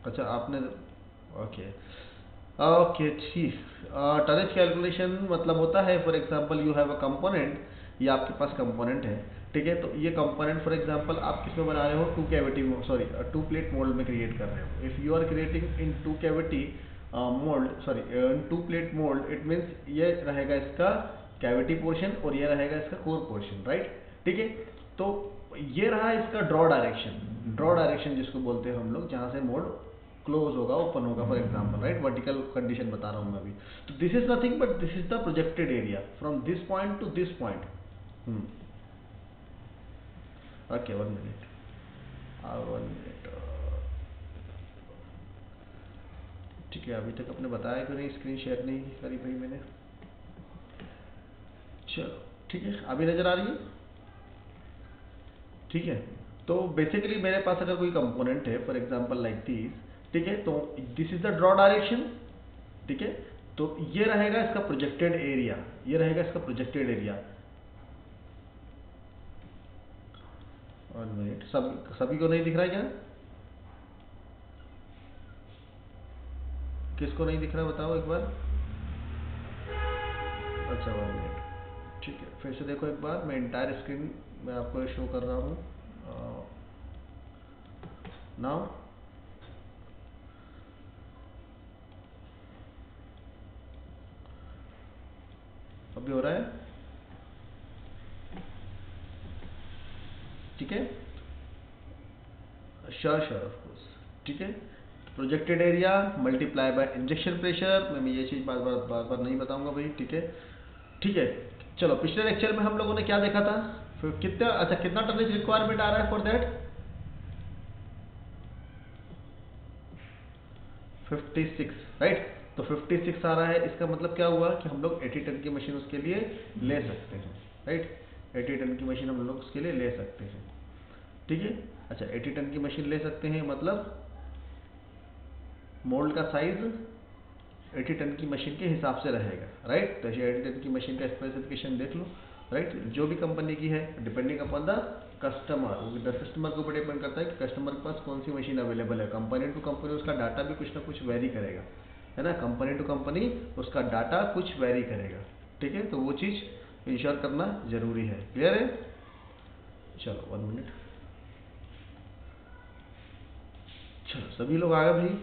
अच्छा आपने, okay okay ठीक। टनेज कैलकुलेशन मतलब होता है, for example you have a component, ये आपके पास कंपोनेंट है, ठीक है। तो ये कंपोनेंट फॉर एग्जांपल आप किस में बना रहे हो, two cavity, sorry two plate mould में क्रिएट कर रहे हो। If you are creating in two cavity mould, sorry in two plate mould, it means ये रहेगा इसका कैविटी पोर्शन और ये रहेगा इसका कोर पोर्शन, राइट, ठीक है। तो ये रहा इसका ड्रॉ डायरेक्शन, ड्रॉ डायरेक्शन जिसको बोलते हैं हम लोग, जहाँ से मोल्ड क्लोज होगा, ओपन होगा, for example, right, vertical condition बता रहा हूँ मैं अभी। तो this is nothing but this is the projected area from this point to this point. Okay 1 minute, 1 minute, ठीक है। अभी तक अपने बताया क्यों नहीं, स्क्रीन शेयर नहीं करी भाई मैंने। चलो ठीक है, अभी नजर आ रही है, ठीक है। तो बेसिकली मेरे पास अगर कोई कंपोनेंट है, फॉर एग्जांपल लाइक दिस, ठीक है, तो this is the draw direction, ठीक है। तो ये रहेगा इसका प्रोजेक्टेड एरिया, ये रहेगा इसका प्रोजेक्टेड एरिया। 1 मिनट, सभी को नहीं दिख रहा है क्या? किसको नहीं दिख रहा है बताओ एक बार। अच्छा 1 मिनट, ठीक है, फिर से देखो एक बार, मैं इंटायर स्क्रीन में आपको शो कर रहा हूँ नाउ। अभी हो रहा है, ठीक है, श्योर श्योर ऑफ कोर्स, ठीक है। Projected area multiply by injection pressure, मैं ये चीज़ बार बार नहीं बताऊंगा भाई, ठीक है, ठीक है। चलो पिछले लेक्चर में हम लोगों ने क्या देखा था, फिर कितना, अच्छा कितना टनेज रिक्वायरमेंट आ रहा है फॉर दैट, 56, राइट। तो 56 आ रहा है, इसका मतलब क्या हुआ कि हम लोग 80 टन की मशीन उसके लिए ले सकते हैं, राइट। 80 टन की मशीन हम लोग उसके लिए ले सकते हैं, ठीक है। अच्छा 80 टन की मशीन ले सकते हैं मतलब मोल्ड का साइज 80 टन की मशीन के हिसाब से रहेगा, राइट। तो 80 टन की मशीन का स्पेसिफिकेशन देख लो, राइट, जो भी कंपनी की है, depending upon the customer, customer के ऊपर डिपेंड करता है कि कस्टमर के पास कौन सी मशीन अवेलेबल है। कंपनी टू कंपनी उसका डाटा भी कुछ ना कुछ वेरी करेगा, है ना, कंपनी टू कंपनी उसका डाटा कुछ वेरी करेगा, ठीक है। तो वो चीज़ इंश्योर करना जरूरी है, क्लियर है। चलो 1 मिनट, चलो सभी लोग आ गए भाई,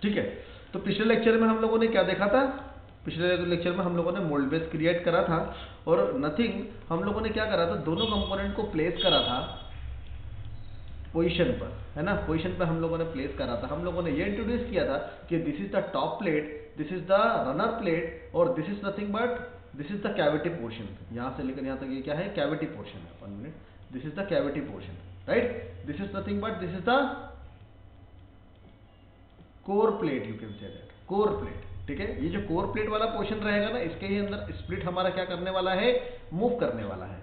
ठीक है। तो पिछले लेक्चर में हम लोगों ने क्या देखा था, पिछले लेक्चर में हम लोगों ने मोल्ड बेस क्रिएट करा था, और नथिंग हम लोगों ने क्या करा था, दोनों कंपोनेंट को प्लेस करा था पोजीशन पर, है ना, पोजीशन पर हम लोगों ने प्लेस करा था। हम लोगों ने ये इंट्रोड्यूस किया था कि this is the top plate, this is the runner plate, और this is nothing but this is the cavity portion. यहां से लेकर यहां तक ये क्या है, कैविटी पोर्शन है। 1 minute, this is the cavity portion, right. This is nothing but this is the core plate, you can say that core plate, ठीक है। ये जो कोर प्लेट वाला पोर्शन रहेगा ना, इसके ही अंदर स्प्लिट हमारा क्या करने वाला है, मूव करने वाला है।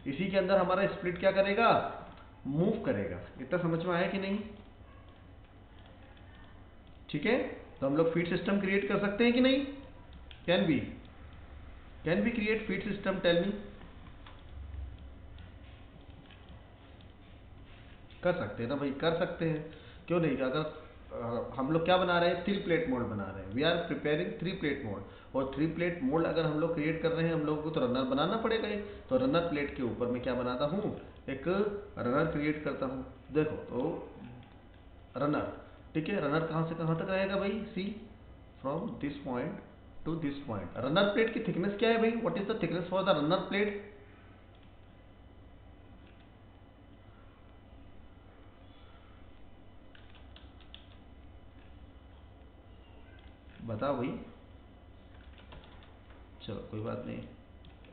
इसी के अंदर हमारा स्प्लिट क्या करेगा, मूव करेगा। इतना समझ में आया कि नहीं, ठीक है। तो हम लोग फीड सिस्टम क्रिएट कर सकते हैं कि नहीं, can be create feed system, tell me. कर सकते हैं ना भाई, कर सकते हैं, क्यों नहीं। अगर हम लोग क्या बना रहे हैं, 3 प्लेट मोल्ड बना रहे हैं, we are preparing 3 plate mould, और 3 प्लेट मोल्ड अगर हम लोग क्रिएट कर रहे हैं, हम लोगों को तो रनर बनाना पड़ेगा ही। तो रनर प्लेट के ऊपर मैं क्या बनाता हूँ, एक रनर क्रिएट करता हूँ। देखो तो रनर, ठीक है, रनर कहाँ से कहाँ तक रहेगा भाई, see from this point to this point. Runner plate की थिकनेस क्या है भाई, what is the thickness for the runner plate, बताओ भाई। चलो कोई बात नहीं,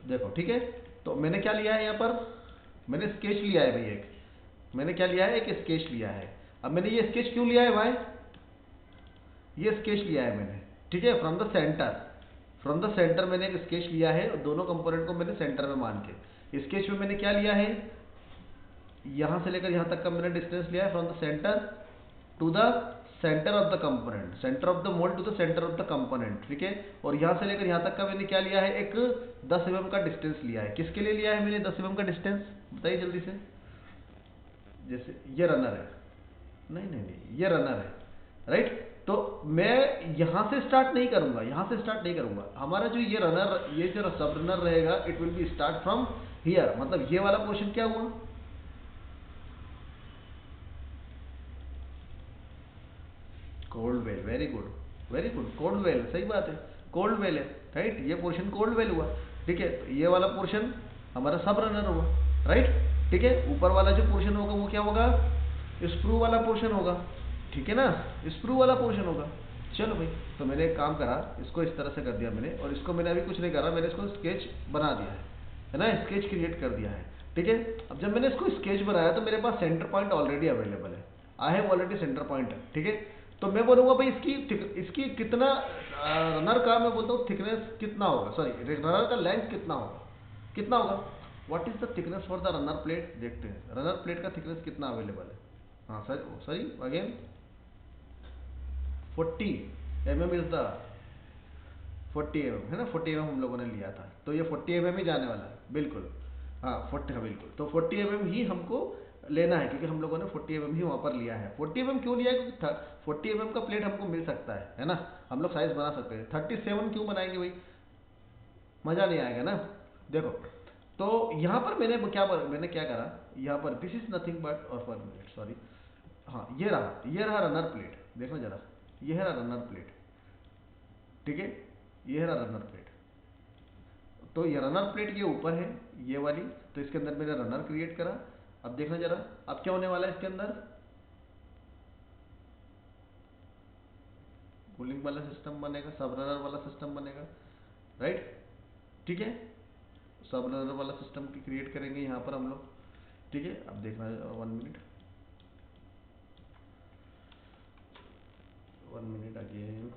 देखो ठीक है। तो मैंने क्या लिया है यहाँ पर, मैंने स्केच लिया है भाई एक, मैंने क्या लिया है, एक स्केच लिया है। अब मैंने ये स्केच क्यों लिया है भाई, ये स्केच लिया है मैंने, ठीक है, from the centre, from the centre मैंने एक स्केच लिया है, और दोनों कंपोनेंट को मैंने सेंटर में मान के, स्केच में मैंने क्या लिया है, यहाँ से लेकर यहाँ तक का मैंने डिस्टेंस लिया है from the centre to the centre of the component, centre of the mould to the centre of the component, ठीक है। और यहाँ से लेकर यहाँ तक का मैंने क्या लिया है, एक 10 mm का डिस्टेंस लिया है। किसके लिए लिया है मैंने 10 mm का डिस्टेंस, बताइए जल्दी से। जैसे ये रनर है, नहीं नहीं नहीं, ये रनर है, राइट। तो मैं यहां से स्टार्ट नहीं करूंगा, यहां से स्टार्ट नहीं करूंगा। हमारा जो ये रनर, ये जो सब रनर रहेगा, it will be start from here. मतलब ये वाला पोर्शन क्या हुआ, cold well, very good, very good, cold well, सही बात है, कोल्ड वेल है, राइट। ये पोर्शन कोल्ड वेल हुआ, ठीक है। तो ये वाला पोर्शन हमारा सब रनर हुआ, राइट, ठीक है। ऊपर वाला जो पोर्शन होगा वो क्या होगा, स्प्रू वाला पोर्शन होगा, ठीक है ना, स्प्रू वाला पोर्शन होगा। चलो भाई, तो मैंने एक काम करा, इसको इस तरह से कर दिया मैंने, और इसको मैंने अभी कुछ नहीं करा, मैंने इसको स्केच बना दिया है ना, स्केच क्रिएट कर दिया है, ठीक है। अब जब मैंने इसको स्केच बनाया तो मेरे पास सेंटर पॉइंट ऑलरेडी अवेलेबल है, I have already centre point, ठीक है। तो मैं बोलूंगा भाई इसकी कितना, रनर का मैं बोलता हूँ थिकनेस कितना होगा, सॉरी रनर का लेंथ कितना होगा, कितना होगा, what is the thickness for the runner plate, देखते हैं रनर प्लेट का थिकनेस कितना अवेलेबल है। हाँ sir, sorry again 40 mm is the 40 mm है ना, 40 mm हम लोगों ने लिया था, तो ये 40 mm ही जाने वाला है, बिल्कुल। हाँ 40, हाँ बिल्कुल, तो 40 mm ही हमको लेना है, क्योंकि हम लोगों ने 40 mm ही वहाँ पर लिया है। 40 mm क्यों लिया है, क्योंकि 40 mm का प्लेट हमको मिल सकता है ना, हम लोग साइज बना सकते हैं। 37 क्यों बनाएंगे भाई, मज़ा नहीं आएगा ना। देखो, तो यहाँ पर मैंने क्या करा, यहाँ पर दिस इज नथिंग बट, और फॉर मिनट सॉरी, हाँ ये रहा रनर प्लेट, देखो जरा, ये है रनर प्लेट, ठीक है, ये है रनर प्लेट। तो ये रनर प्लेट ये ऊपर है, ये वाली, तो इसके अंदर मैंने रनर क्रिएट करा। अब देखना जरा, अब क्या होने वाला है इसके अंदर, कूलिंग वाला सिस्टम बनेगा, सब रनर वाला सिस्टम बनेगा, राइट, ठीक है। सब रनर वाला सिस्टम की क्रिएट करेंगे यहाँ पर हम लोग, ठीक है। अब देखना 1 मिनट, 1 मिनट अगेन,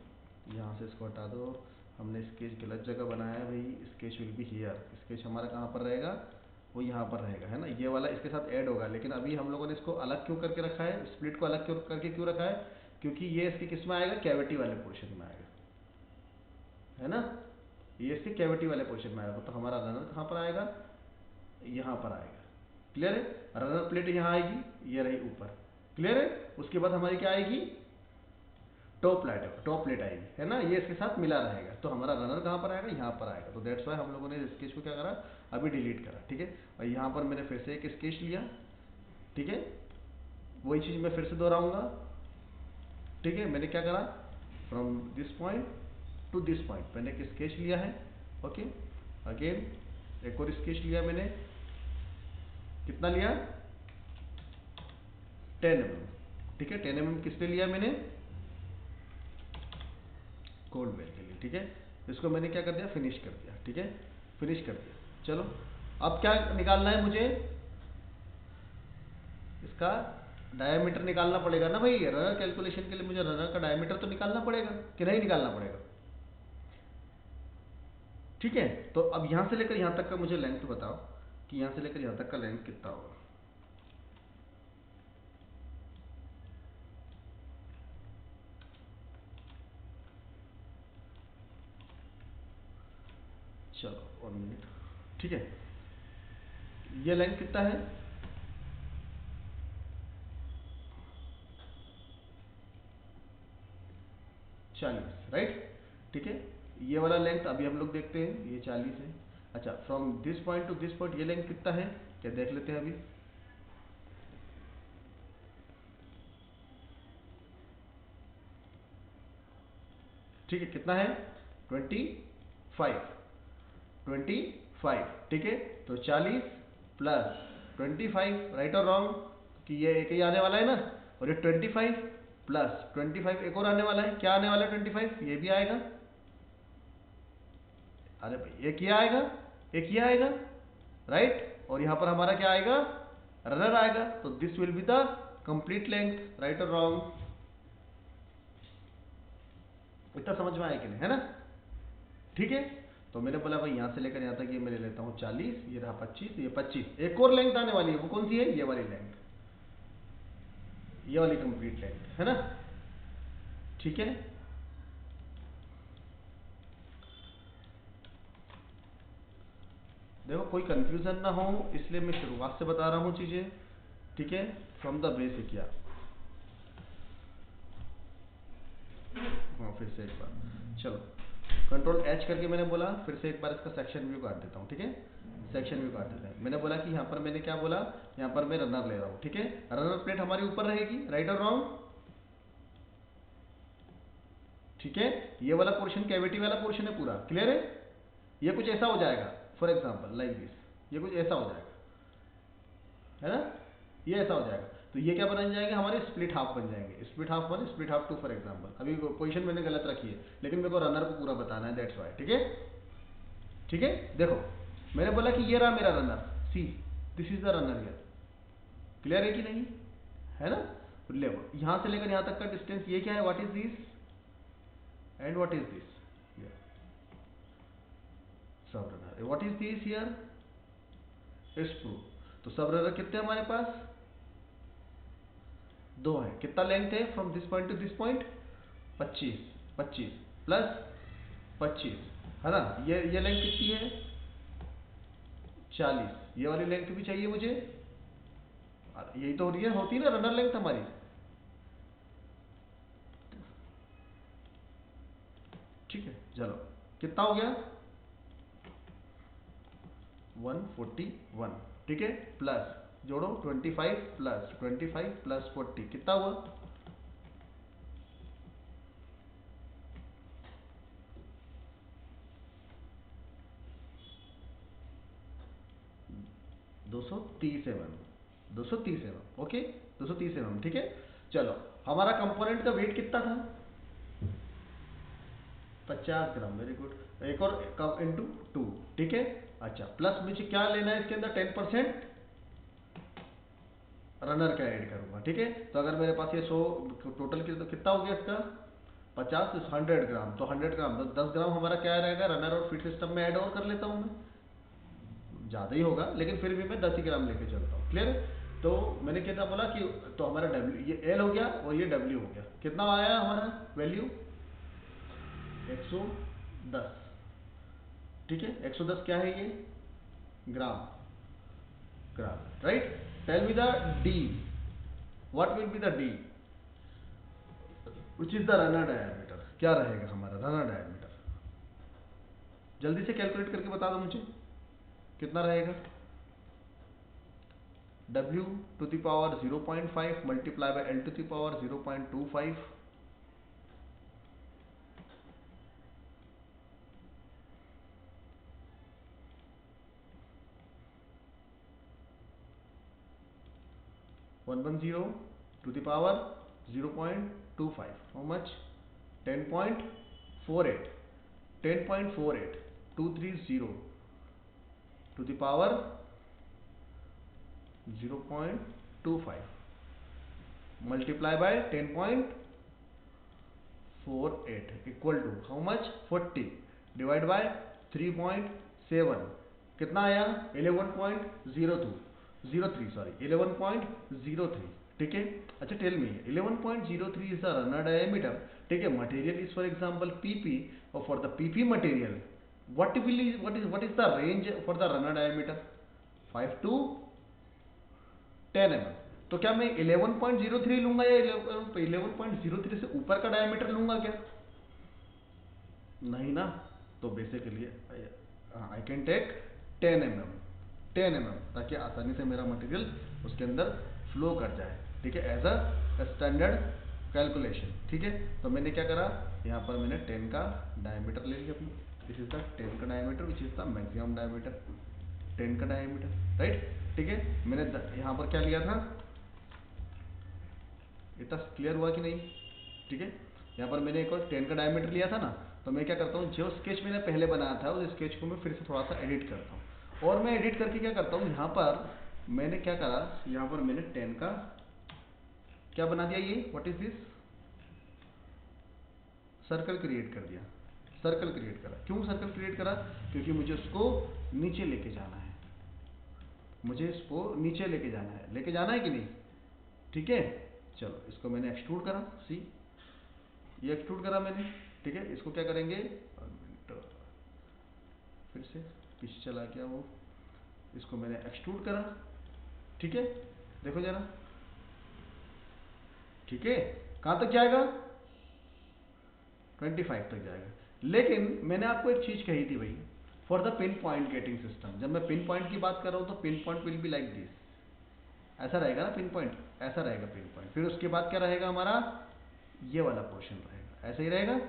यहाँ से इसको हटा दो, हमने स्केच गलत जगह बनाया है भाई, sketch will be here, sketch हमारा कहाँ पर रहेगा, वो यहाँ पर रहेगा, है ना, ये वाला इसके साथ ऐड होगा। लेकिन अभी हम लोगों ने इसको अलग क्यों करके रखा है, स्प्लिट को अलग क्यों करके क्यों रखा है, क्योंकि ये इसके किस में आएगा, कैविटी वाले पोर्शन में आएगा, है ना, ये इसके कैविटी वाले पोर्शन में आएगा। तो हमारा रनर कहाँ पर आएगा, यहाँ पर आएगा, क्लियर है। रनर प्लेट यहाँ आएगी, ये रही ऊपर, क्लियर है। उसके बाद हमारी क्या आएगी, टॉप प्लेट आएगी, है ना, ये इसके साथ मिला रहेगा। तो हमारा रनर कहाँ पर आएगा, यहाँ पर आएगा। तो दैट्स वाई हम लोगों ने स्केच को क्या करा, अभी डिलीट करा, ठीक है। और यहाँ पर मैंने फिर से एक स्केच लिया, ठीक है, वही चीज़ मैं फिर से दोहराऊंगा, ठीक है। मैंने क्या करा, from this point to this point मैंने एक स्केच लिया है, ओके। अगेन एक और स्केच लिया मैंने, कितना लिया, 10 mm, ठीक है। 10 mm किस लिए लिया मैंने, कोल्ड वेल के लिए, ठीक है। इसको मैंने क्या कर दिया, फिनिश कर दिया, ठीक है, फिनिश कर दिया। चलो, अब क्या निकालना है मुझे, इसका डायमीटर निकालना पड़ेगा ना भाई, रनर कैलकुलेशन के लिए मुझे रनर का डायमीटर तो निकालना पड़ेगा कि नहीं निकालना पड़ेगा, ठीक है। तो अब यहाँ से लेकर यहाँ तक का मुझे लेंथ बताओ, कि यहाँ से लेकर यहाँ तक का लेंथ कितना होगा। चलो 1 मिनट, ठीक है, ये लेंथ कितना है, 40, राइट, ठीक है। ये वाला लेंथ अभी हम लोग देखते हैं, ये 40 है। अच्छा, from this point to this point ये लेंथ कितना है, क्या देख लेते हैं अभी, ठीक है, कितना है, 25, 25, ठीक है। तो 40 प्लस 25, राइट और रॉन्ग, कि ये एक ही आने वाला है ना, और ये 25 प्लस 25 एक और आने वाला है, क्या आने वाला है, 25 ये भी आएगा, अरे भाई एक ही आएगा, एक ही आएगा, राइट। और यहाँ पर हमारा क्या आएगा, रनर आएगा। तो this will be the complete length, right और रॉन्ग, इतना समझ में आया कि नहीं, है ना, ठीक है। तो मैंने बोला भाई यहाँ से लेकर यहाँ तक ये मैं ले लेता हूँ 40, ये रहा 25, ये 25, एक और लेंथ आने वाली है, वो कौन सी है, ये वाली लेंथ, ये वाली कंप्लीट लेंथ, है ना, ठीक है। देखो कोई कंफ्यूजन ना हो, इसलिए मैं शुरुआत से बता रहा हूँ चीजें, ठीक है, फ्रॉम द बेसिक। या हाँ फिर से एक बार, चलो कंट्रोल एच करके मैंने बोला, फिर से एक बार इसका सेक्शन व्यू काट देता हूँ, ठीक है। सेक्शन व्यू काट देते हैं। मैंने बोला कि यहाँ पर मैंने क्या बोला, यहाँ पर मैं रनर ले रहा हूँ, ठीक है। रनर प्लेट हमारी ऊपर रहेगी, राइट और रॉन्ग, ठीक है। ये वाला पोर्शन कैविटी वाला पोर्शन है पूरा, क्लियर है। ये कुछ ऐसा हो जाएगा, फॉर एग्जाम्पल लाइक दिस, ये कुछ ऐसा हो जाएगा, है ना, ये ऐसा हो जाएगा। तो ये क्या बन जाएगा, हमारे स्प्लिट हाफ बन जाएंगे, split half 1 split half 2 for example. अभी पोजीशन मैंने गलत रखी है, लेकिन मेरे को रनर को पूरा बताना है, दैट्स व्हाई, ठीक है। ठीक है, देखो मैंने बोला कि ये रहा मेरा runner, C this is the runner here, clear है कि नहीं, है ना। ले यहां से लेकर यहां तक का डिस्टेंस ये क्या है, what is this and what is this, sub runner, what is this here, screw. तो सब रनर कितने हमारे पास, 2 है। कितना लेंथ है from this point to this point, 25, 25 plus 25, है ना। ये लेंथ कितनी है, 40। ये वाली लेंथ भी चाहिए मुझे, यही तो होती है ना रनर लेंथ हमारी। ठीक है, चलो कितना हो गया, 141, ठीक है। प्लस जोड़ो 25 प्लस 25 प्लस 40 कितना हुआ, 230 mm, 230 mm, ओके, 230 mm, ठीक है। चलो हमारा कंपोनेंट का वेट कितना था, 50 ग्राम, वेरी गुड। एक और कम इंटू 2, ठीक है। अच्छा प्लस मुझे क्या लेना है इसके अंदर, 10% रनर का ऐड करूंगा, ठीक है। तो अगर मेरे पास ये 100 टोटल की, तो कितना हो गया इसका, 50 100 ग्राम, तो 100 ग्राम 10 ग्राम हमारा क्या रहेगा, रनर और फीड सिस्टम में ऐड और कर लेता हूँ मैं, ज़्यादा ही होगा लेकिन फिर भी मैं 10 ही ग्राम लेके चलता हूँ, क्लियर। तो मैंने कितना बोला कि, तो हमारा डब्ल्यू, ये एल हो गया और ये डब्ल्यू हो गया, कितना आया हमारा वैल्यू, 110, ठीक है। 110 क्या है ये, gram, gram, right. Tell me the D, what will be the D, which is the runner diameter, क्या रहेगा हमारा रनर डायमीटर, जल्दी से कैलकुलेट करके बता दो मुझे कितना रहेगा। W to the power 0.5 multiply by L to the power 0.25, 110 to the power 0.25, how much, 10.48, 10.48, 230 to the power 0.25 multiply by 10.48 equal to how much, 40 divide by 3.7, कितना आया, 11.02, 03 सॉरी 11.03, ठीक है। अच्छा tell me, 11.03 is the runner diameter, ठीक है। Material is for example PP, और for the PP material what is the range for the runner diameter, 5 to 10 mm। तो क्या मैं 11.03 लूंगा या 11.03 से ऊपर का डायमीटर लूंगा क्या, नहीं ना। तो basically I can take 10 mm, 10 mm, ताकि आसानी से मेरा मटेरियल उसके अंदर फ्लो कर जाए, ठीक है, एज अ स्टैंडर्ड कैलकुलेशन, ठीक है। तो मैंने क्या करा, यहाँ पर मैंने 10 का डायमीटर ले लिया अपनी, दिस इज द 10 का diameter which is the maximum diameter, 10 का डायमीटर, राइट, ठीक है। मैंने यहाँ पर क्या लिया था, इतना क्लियर हुआ कि नहीं, ठीक है। यहाँ पर मैंने एक और 10 का डायमीटर लिया था ना, तो मैं क्या करता हूँ, जो स्केच मैंने पहले बनाया था उस स्केच को मैं फिर से थोड़ा सा एडिट करता हूँ, और मैं एडिट करके क्या करता हूँ, यहाँ पर मैंने क्या करा, यहाँ पर मैंने 10 का क्या बना दिया, ये what is this, circle create कर दिया, सर्कल क्रिएट करा। क्यों सर्कल क्रिएट करा, क्योंकि मुझे उसको नीचे लेके जाना है, मुझे इसको नीचे लेके जाना है कि नहीं, ठीक है। चलो इसको मैंने एक्सट्रूड करा, सी ये एक्सट्रूड करा मैंने, ठीक है। इसको क्या करेंगे, फिर से पीछे चला गया वो, इसको मैंने एक्सट्रूड करा, ठीक है। देखो जरा, ठीक है, कहाँ तक जाएगा, 25 तक जाएगा। लेकिन मैंने आपको एक चीज़ कही थी भाई, for the pin point getting system, जब मैं पिन पॉइंट की बात कर रहा हूँ तो pin point will be like this, ऐसा रहेगा ना पिन पॉइंट, ऐसा रहेगा पिन पॉइंट। फिर उसके बाद क्या रहेगा हमारा, ये वाला पोर्शन रहेगा, ऐसा ही रहेगा,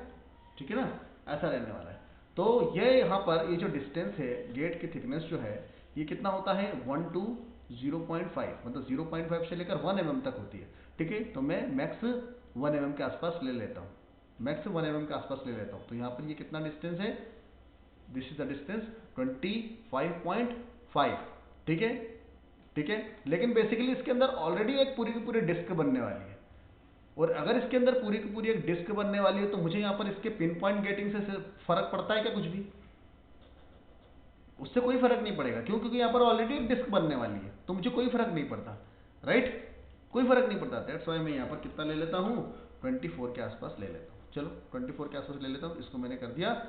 ठीक है ना, ऐसा रहने वाला है। तो ये यहाँ पर ये जो डिस्टेंस है, गेट की थिकनेस जो है, ये कितना होता है 1 to 0.5, मतलब 0.5 से लेकर 1 mm तक होती है, ठीक है। तो मैं मैक्स 1 mm के आसपास ले लेता हूँ, मैक्स 1 mm के आसपास ले लेता हूँ। तो यहाँ पर ये कितना डिस्टेंस है, दिस इज द डिस्टेंस 25.5, ठीक है, ठीक है। लेकिन बेसिकली इसके अंदर ऑलरेडी एक पूरी की पूरी डिस्क बनने वाली है, और अगर इसके अंदर पूरी की पूरी एक डिस्क बनने वाली है तो मुझे यहाँ पर इसके पिन पॉइंट गेटिंग से फर्क पड़ता है क्या, कुछ भी? उससे कोई फर्क नहीं पड़ेगा। क्यों? क्योंकि यहाँ पर ऑलरेडी एक डिस्क बनने वाली है, तो मुझे कोई फर्क नहीं पड़ता, राइट, कोई फर्क नहीं पड़ता। दैट्स व्हाई मैं यहाँ पर कितना ले लेता हूँ, 24 के आसपास ले लेता हूँ। चलो 24 के आसपास ले लेता हूँ, इसको मैंने कर दिया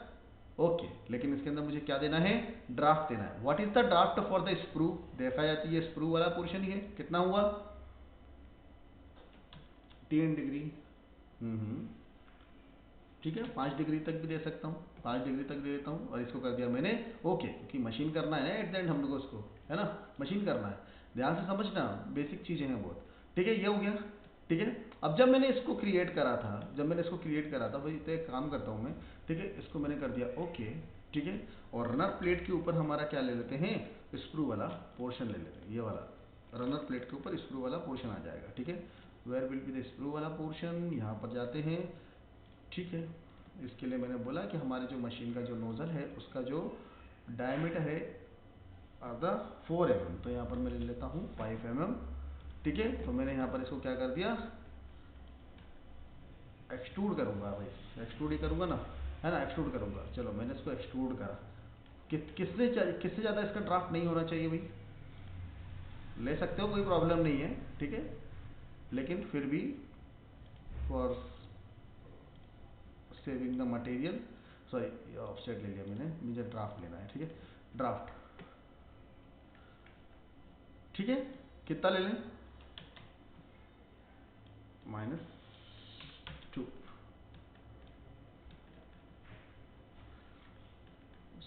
ओके। लेकिन इसके अंदर मुझे क्या देना है, ड्राफ्ट देना है। What is the draft for the screw, देखा जाती है स्क्रू वाला पोर्शन ही है, कितना हुआ 3 डिग्री, ठीक है। 5 डिग्री तक भी दे सकता हूँ, 5 डिग्री तक दे देता हूँ, और इसको कर दिया मैंने ओके, क्योंकि मशीन करना है एट द एंड हम लोग को, उसको है ना मशीन करना है। ध्यान से समझना, बेसिक चीज़ें हैं बहुत, ठीक है। ये हो गया, ठीक है। अब जब मैंने इसको क्रिएट करा था, भाई तो एक काम करता हूँ मैं, ठीक है, इसको मैंने कर दिया ओके, ठीक है। और रनर प्लेट के ऊपर हमारा क्या ले लेते हैं, स्क्रू वाला पोर्शन ले लेते हैं, ये वाला रनर प्लेट के ऊपर स्क्रू वाला पोर्शन आ जाएगा, ठीक है। Where will be the screw वाला पोर्शन, यहाँ पर जाते हैं, ठीक है। इसके लिए मैंने बोला कि हमारे जो मशीन का जो नोज़ल है उसका जो डायमीटर है आधा 4 mm, तो यहाँ पर मैं ले लेता हूँ 5 mm, ठीक है। तो मैंने यहाँ पर इसको क्या कर दिया, एक्सट्रूड करूँगा भाई, एक्सट्रूड ही करूँगा ना, है ना, एक्सट्रूड करूँगा। चलो मैंने इसको एक्सट्रूड करा, किससे ज़्यादा इसका ड्राफ्ट नहीं होना चाहिए भाई, ले सकते हो, कोई प्रॉब्लम नहीं है, ठीक है। लेकिन फिर भी for saving the material, sorry offset ले लिया मैंने, मुझे ड्राफ्ट लेना है, ठीक है, ड्राफ्ट, ठीक है। कितना ले लें, -2,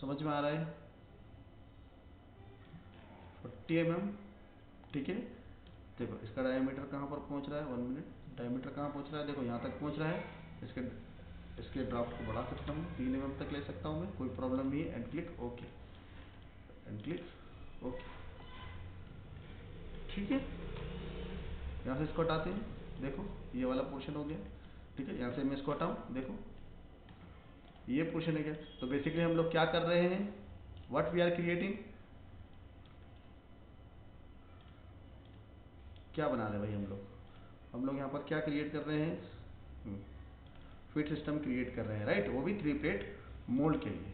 समझ में आ रहा है, 40 mm, ठीक है। देखो इसका डायमीटर कहाँ पर पहुँच रहा है, 1 मिनट, डायमीटर कहाँ पहुँच रहा है, देखो यहाँ तक पहुँच रहा है। इसके ड्राफ्ट को बढ़ा सकता हूँ, 3 mm तक ले सकता हूँ मैं, कोई प्रॉब्लम नहीं है। And click okay, and click okay, ठीक है। यहाँ से इसको हटाते हैं, देखो ये वाला पोर्शन हो गया, ठीक है। यहाँ से मैं इसको हटाऊँ, देखो ये पोर्शन है क्या। तो बेसिकली हम लोग क्या कर रहे हैं, व्हाट वी आर क्रिएटिंग, क्या बना रहे हैं भाई हम लोग यहाँ पर क्या क्रिएट कर रहे हैं, फिट सिस्टम क्रिएट कर रहे हैं, राइट, वो भी 3 प्लेट मोल्ड के लिए,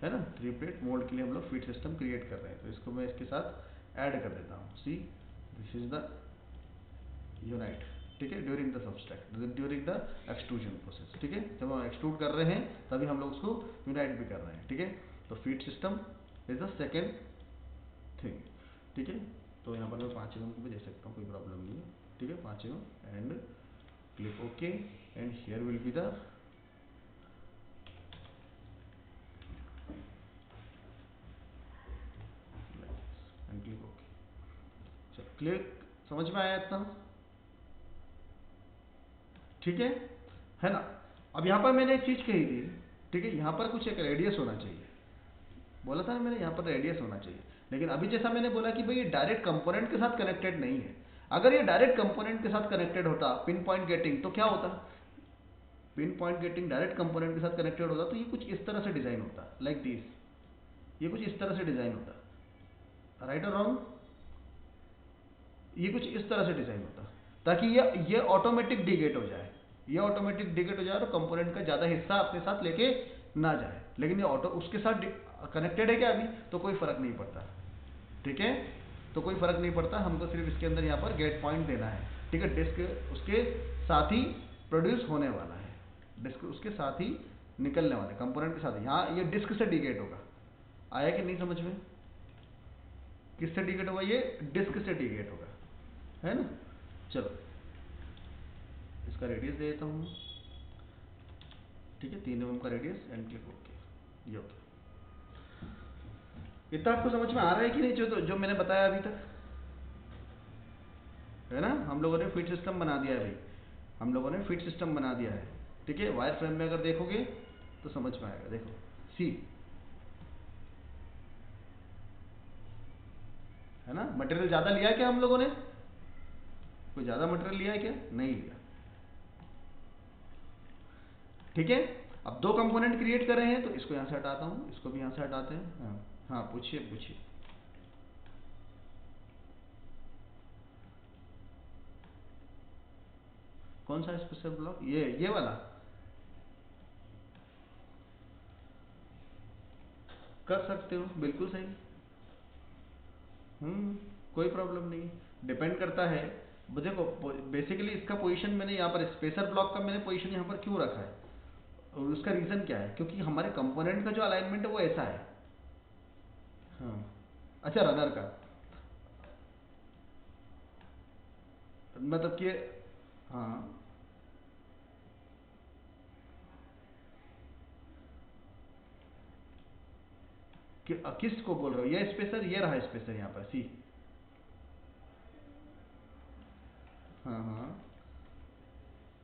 है ना, 3 प्लेट मोल्ड के लिए हम लोग फिट सिस्टम क्रिएट कर रहे हैं। तो इसको मैं इसके साथ ऐड कर देता हूँ, सी दिस इज द यूनाइट, ठीक है, during the subtract, during the extrusion process, ठीक है। जब हम एक्सट्रूड कर रहे हैं तभी हम लोग उसको यूनाइट भी कर रहे हैं, ठीक है। तो feed system is the second thing, ठीक है। तो यहाँ पर मैं 5 mm को भी दे सकता हूँ, कोई प्रॉब्लम नहीं है, ठीक है, 5 mm, and click okay, and here will be the end click okay. चलो क्लिक, समझ में आया इतना, ठीक है ना। अब यहाँ पर मैंने एक चीज़ कही थी, ठीक है, यहाँ पर कुछ एक रेडियस होना चाहिए, बोला था ना मैंने, यहाँ पर रेडियस होना चाहिए। लेकिन अभी जैसा मैंने बोला कि भाई ये डायरेक्ट कंपोनेंट के साथ कनेक्टेड नहीं है। अगर ये डायरेक्ट कंपोनेंट के साथ कनेक्टेड होता, पिन पॉइंट गेटिंग, तो क्या होता, pin point getting direct component के साथ कनेक्टेड होता तो ये कुछ इस तरह से डिजाइन होता, लाइक दिस, ये कुछ इस तरह से डिजाइन होता, राइट और रॉन्ग, ये कुछ इस तरह से डिजाइन होता, ताकि ये ऑटोमेटिक डिगेट हो जाए, ये ऑटोमेटिक डिगेट हो जाए और कंपोनेंट का ज़्यादा हिस्सा अपने साथ लेके ना जाए। लेकिन ये ऑटो उसके साथ कनेक्टेड है क्या अभी, तो कोई फर्क नहीं पड़ता, ठीक है। तो कोई फर्क नहीं पड़ता, हमको सिर्फ इसके अंदर यहाँ पर गेट पॉइंट देना है, ठीक है। डिस्क उसके साथ ही प्रोड्यूस होने वाला है, डिस्क उसके साथ ही निकलने वाले कंपोनेंट के साथ ही। यहाँ ये डिस्क से डिगेट होगा, आया कि नहीं समझ में, किससे डिगेट होगा, ये डिस्क से डिगेट होगा, है ना। चलो इसका रेडियस दे देता हूँ, ठीक है, 3 mm का रेडियस, एंड क्लिक ओके। ये होता इतना आपको समझ में आ रहा है कि नहीं, जो मैंने बताया अभी तक, है ना। हम लोगों ने फिट सिस्टम बना दिया है भाई, हम लोगों ने फिट सिस्टम बना दिया है। ठीक है, वायर फ्रेम में अगर देखोगे तो समझ में आएगा। देखो सी, है ना। मटेरियल ज़्यादा लिया है क्या हम लोगों ने? कोई ज़्यादा मटेरियल लिया है क्या? नहीं लिया। ठीक है, अब 2 कंपोनेंट क्रिएट कर रहे हैं, तो इसको यहाँ से हटाता हूँ, इसको भी यहाँ से हटाते हैं। हाँ हाँ, पूछिए पूछिए। कौन सा स्पेशल ब्लॉक? ये वाला कर सकते हो, बिल्कुल सही। हम्म, कोई प्रॉब्लम नहीं, डिपेंड करता है। देखो बेसिकली इसका पोजीशन मैंने यहाँ पर, स्पेसर ब्लॉक का मैंने पोजीशन यहाँ पर क्यों रखा है, और उसका रीज़न क्या है, क्योंकि हमारे कंपोनेंट का जो अलाइनमेंट है वो ऐसा है। हाँ, अच्छा रनर का मतलब कि, हाँ, किस को बोल रहे हो? ये स्पेसर, ये रहा स्पेसर यहाँ पर सी। हाँ हाँ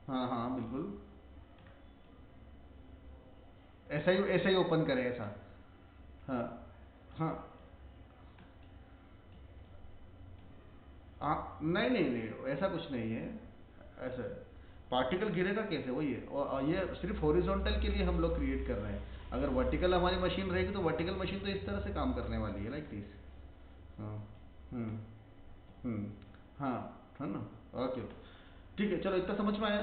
हाँ हाँ बिल्कुल, ऐसा ही ओपन करें ऐसा। हाँ हाँ हाँ, नहीं नहीं नहीं, ऐसा कुछ नहीं है। ऐसा पार्टिकल गिरेगा कैसे, वही है। और ये सिर्फ हॉरिजॉन्टल के लिए हम लोग क्रिएट कर रहे हैं। अगर वर्टिकल हमारी मशीन रहेगी तो वर्टिकल मशीन तो इस तरह से काम करने वाली है, लाइक दिस। हाँ, हम्म हम्म, हाँ, है ना। ओके, ठीक है, चलो इतना समझ में आया।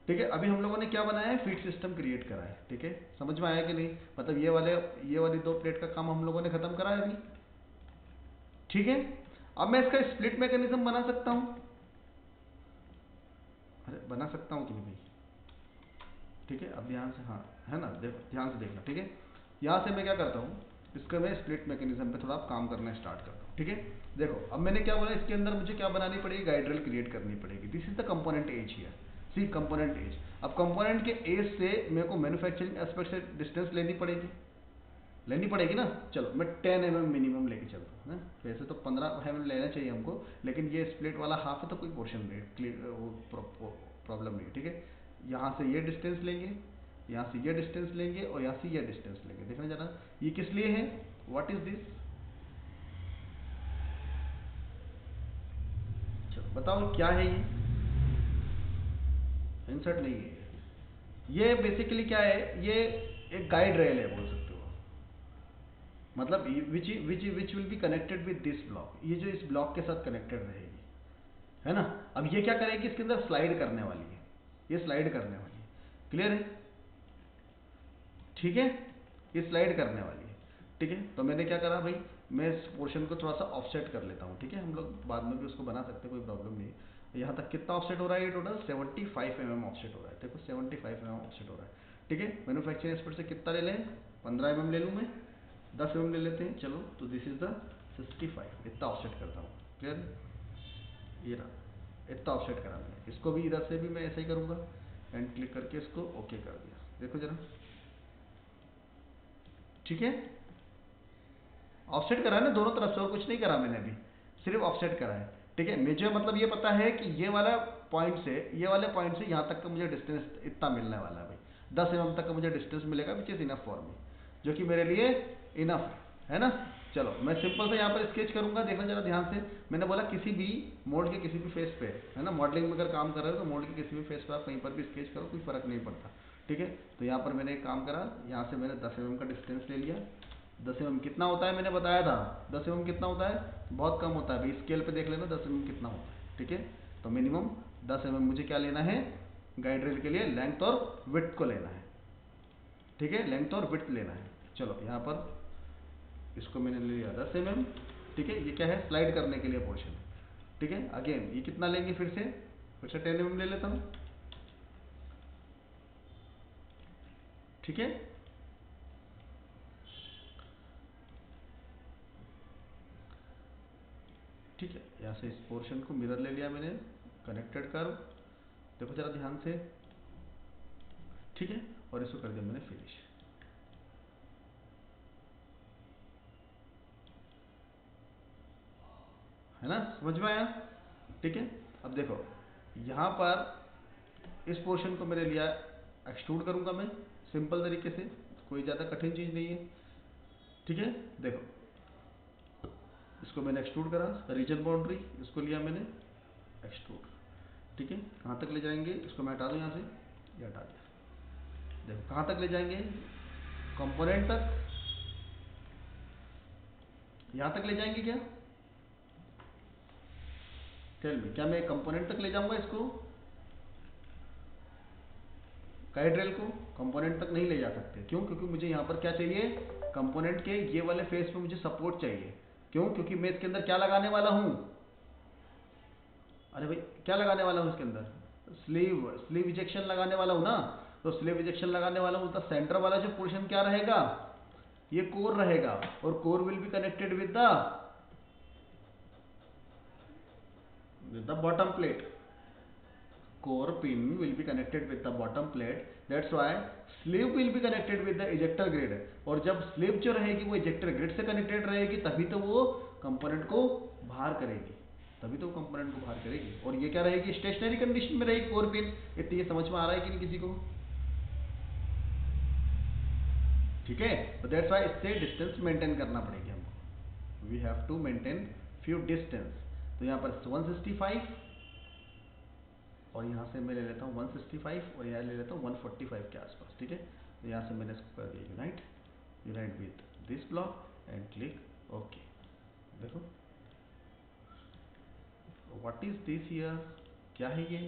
ठीक है, अभी हम लोगों ने क्या बनाया है, फीड सिस्टम क्रिएट करा है। ठीक है, समझ में आया कि नहीं? मतलब ये वाली 2 प्लेट का काम हम लोगों ने खत्म करा है अभी। ठीक है, अब मैं इसका स्प्लिट मैकेनिज्म बना सकता हूँ। अरे बना सकता हूँ कि नहीं भाई? ठीक है, अब ध्यान से, हाँ, है ना, देखो ध्यान से देखना। ठीक है, यहाँ से मैं क्या करता हूँ, इसका मैं स्प्लिट मैकेनिज्म पे थोड़ा काम करना स्टार्ट करता हूँ। ठीक है, देखो अब मैंने क्या बोला, इसके अंदर मुझे क्या बनानी पड़ेगी, गाइड रेल क्रिएट करनी पड़ेगी। This is the component edge here. See, component edge. अब कंपोनेंट के एज से मेरे को मैन्युफैक्चरिंग एस्पेक्ट से डिस्टेंस लेनी पड़ेगी ना। चलो मैं 10 mm मिनिमम लेके चलता हूँ। वैसे तो 15 mm लेना चाहिए हमको, लेकिन ये स्प्लिट वाला हाफ है तो कोई पोर्शन नहीं, क्लियर वो प्रॉब्लम नहीं है। ठीक है, यहाँ से ये डिस्टेंस लेंगे, यहाँ से ये डिस्टेंस लेंगे, और यहाँ से ये डिस्टेंस लेंगे। देखना जरा, ये किस लिए है, व्हाट इज दिस? चलो बताओ क्या है ये? इंसर्ट नहीं है ये बेसिकली क्या है, ये एक गाइड रेल है बोल सकते हो। मतलब which will be connected with this block, ये जो इस ब्लॉक के साथ कनेक्टेड रहेगी, है ना। अब ये क्या करेगी, इसके अंदर स्लाइड करने वाली है, ये स्लाइड करने वाली है। क्लियर है? ठीक है, ये स्लाइड करने वाली है। ठीक है, तो मैंने क्या करा भाई, मैं इस पोर्शन को थोड़ा सा ऑफसेट कर लेता हूँ। ठीक है, हम लोग बाद में भी उसको बना सकते हैं, कोई प्रॉब्लम नहीं है। यहाँ तक कितना ऑफसेट हो रहा है, ये टोटल 75 mm ऑफसेट हो रहा है। देखो 75 mm ऑफसेट हो रहा है। ठीक है, मैन्युफैक्चरिंग एक्सपर्ट से कितना ले लें, 15 mm ले लूँ मैं, 10 mm ले लेते हैं। चलो, तो दिस इज द 65, इतना ऑफसेट करता हूँ। क्लियर? ये रहा, इतना ऑफसेट करा मैंने। इसको भी इधर से भी मैं ऐसा ही करूँगा, एंड क्लिक करके इसको ओके कर दिया। देखो जरा, ठीक है, ऑफसेट करा है ना दोनों तरफ से, और कुछ नहीं करा मैंने अभी, सिर्फ ऑफसेट करा है। ठीक है, मुझे मतलब ये पता है कि ये वाले पॉइंट से यहाँ तक का मुझे डिस्टेंस इतना मिलने वाला है भाई, 10 mm तक का मुझे डिस्टेंस मिलेगा, which is enough for me, जो कि मेरे लिए इनफ है ना। चलो मैं सिंपल से यहाँ पर स्केच करूंगा, देखना जरा ध्यान से। मैंने बोला किसी भी मोड के किसी भी फेस पे, है ना, मॉडलिंग में अगर काम कर रहे हो तो मोड के किसी भी फेस पे आप कहीं पर भी स्केच करो, कोई फर्क नहीं पड़ता। ठीक है, तो यहाँ पर मैंने एक काम करा, यहाँ से मैंने 10 mm का डिस्टेंस ले लिया। 10 mm कितना होता है, मैंने बताया था 10 mm कितना होता है, बहुत कम होता है भाई, स्केल पे देख लेना 10 mm कितना होता है। ठीक है, तो मिनिमम 10 mm मुझे क्या लेना है, गाइड रेल के लिए लेंथ और विड्थ को लेना है। ठीक है, लेंथ और विड्थ लेना है। चलो यहाँ पर इसको मैंने ले लिया 10 mm। ठीक है, ये क्या है, स्लाइड करने के लिए पोर्शन। ठीक है, अगेन ये कितना लेंगे, फिर से 10 mm ले लेता हूँ। ठीक है, ठीक है, यहाँ से इस पोर्शन को मिरर ले लिया मैंने, कनेक्टेड कर, देखो जरा ध्यान से। ठीक है, और इसको कर दिया मैंने फिनिश। है ना, समझ में आया? ठीक है, अब देखो यहाँ पर इस पोर्शन को मैंने लिया, एक्सट्रूड करूंगा मैं सिंपल तरीके से, कोई ज़्यादा कठिन चीज़ नहीं है। ठीक है, देखो इसको मैंने एक्सट्रूड करा, रीजन बाउंड्री इसको लिया मैंने एक्सट्रूड। ठीक है, कहाँ तक ले जाएंगे, इसको मैं हटा दूँ यहाँ से, ये हटा दिया। देखो कहाँ तक ले जाएंगे, कंपोनेंट तक, यहाँ तक ले जाएंगे क्या? टेल मी, क्या मैं कंपोनेंट तक ले जाऊंगा इसको? काइड्रेल को कंपोनेंट तक नहीं ले जा सकते, क्यों? क्योंकि मुझे यहाँ पर क्या चाहिए, कंपोनेंट के ये वाले फेस पे मुझे सपोर्ट चाहिए। क्यों? क्योंकि मैं इसके अंदर क्या लगाने वाला हूँ, अरे भाई क्या लगाने वाला हूँ इसके अंदर, स्लीव इजेक्शन लगाने वाला हूँ ना। तो स्लीव इजेक्शन लगाने वाला हूँ तो सेंटर वाला जो पोर्शन क्या रहेगा, ये कोर रहेगा, और core will be connected with the bottom plate. core pin will be connected with the bottom plate, that's why sleeve will be connected with the ejector grid। और जब sleeve जो रहेगी वो ejector grid से connected रहेगी, तभी तो वो कंपोनेंट को बाहर करेगी, तभी तो वो कंपोनेंट को बाहर करेगी। और ये क्या रहेगी, स्टेशनरी कंडीशन में रहेगी कोर पिन। इतनी ये समझ में आ रहा है कि नहीं किसी को? ठीक है, तो दैट्स वाई इससे डिस्टेंस मेंटेन करना पड़ेगी हमको, we have to maintain few distance. तो यहाँ पर 165 और यहाँ से मैं ले लेता हूँ 165 और यहाँ ले लेता हूँ 145 के आसपास। ठीक है, तो यहाँ से मैंने इसको कर दिया unite with this block and click okay. देखो व्हाट इज दिस हियर, क्या है ये?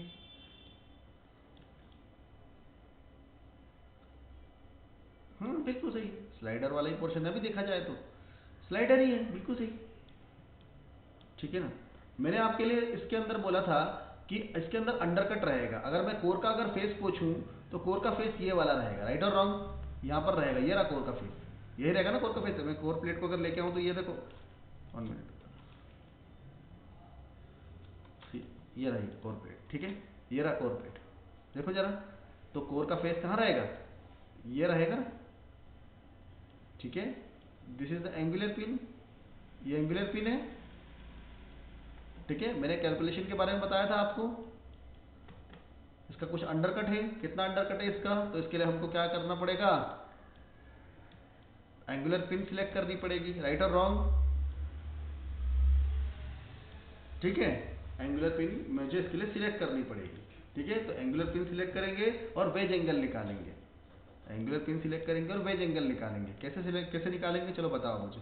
बिल्कुल सही, स्लाइडर वाला ही पोर्शन है, अभी देखा जाए तो स्लाइडर ही है, बिल्कुल सही। ठीक है ना, मैंने आपके लिए इसके अंदर बोला था कि इसके अंदर अंडरकट रहेगा। अगर मैं कोर का अगर फेस पूछूं तो कोर का फेस ये वाला रहेगा, राइट और रॉन्ग? यहाँ पर रहेगा, ये रहा कोर का फेस, यही रहेगा ना कोर का फेस। मैं कोर प्लेट को अगर लेके आऊँ तो ये देखो, 1 मिनट, ये रही कोर प्लेट। ठीक है, ये रहा कोर प्लेट, देखो जरा, तो कोर का फेस कहाँ रहेगा, ये रहेगा। ठीक है, this is the angular pin, ये एंगुलर पिन है। ठीक है, मैंने कैलकुलेशन के बारे में बताया था आपको, इसका कुछ अंडरकट है, कितना अंडरकट है इसका, तो इसके लिए हमको क्या करना पड़ेगा, एंगुलर पिन सिलेक्ट करनी पड़ेगी, राइट और रॉन्ग? ठीक है, एंगुलर पिन मुझे इसके लिए सिलेक्ट करनी पड़ेगी। ठीक है, तो एंगुलर पिन सिलेक्ट करेंगे और वेज एंगल निकालेंगे, एंगुलर पिन सिलेक्ट करेंगे और वेज एंगल निकालेंगे। कैसे निकालेंगे, चलो बताओ मुझे।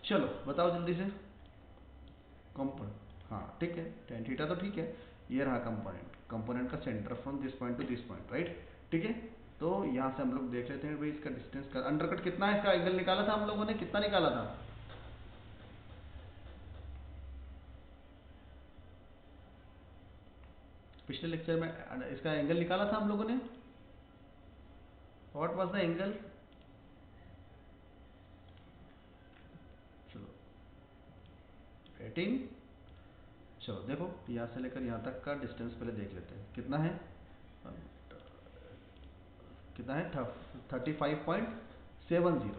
चलो बताओ जल्दी से। कंपोनेंट, हाँ ठीक है, टेन थीटा तो ठीक है, ये रहा कंपोनेंट, कंपोनेंट का centre from this point to this point, right? ठीक है, तो यहाँ से हम लोग देख लेते हैं भाई इसका डिस्टेंस का अंडरकट कितना है, इसका एंगल निकाला था हम लोगों ने, कितना निकाला था? पिछले लेक्चर में इसका एंगल निकाला था हम लोगों ने। What was the angle? चलो 18। चलो देखो यहाँ से लेकर यहाँ तक का डिस्टेंस पहले देख लेते हैं कितना है, कितना है, 35.70,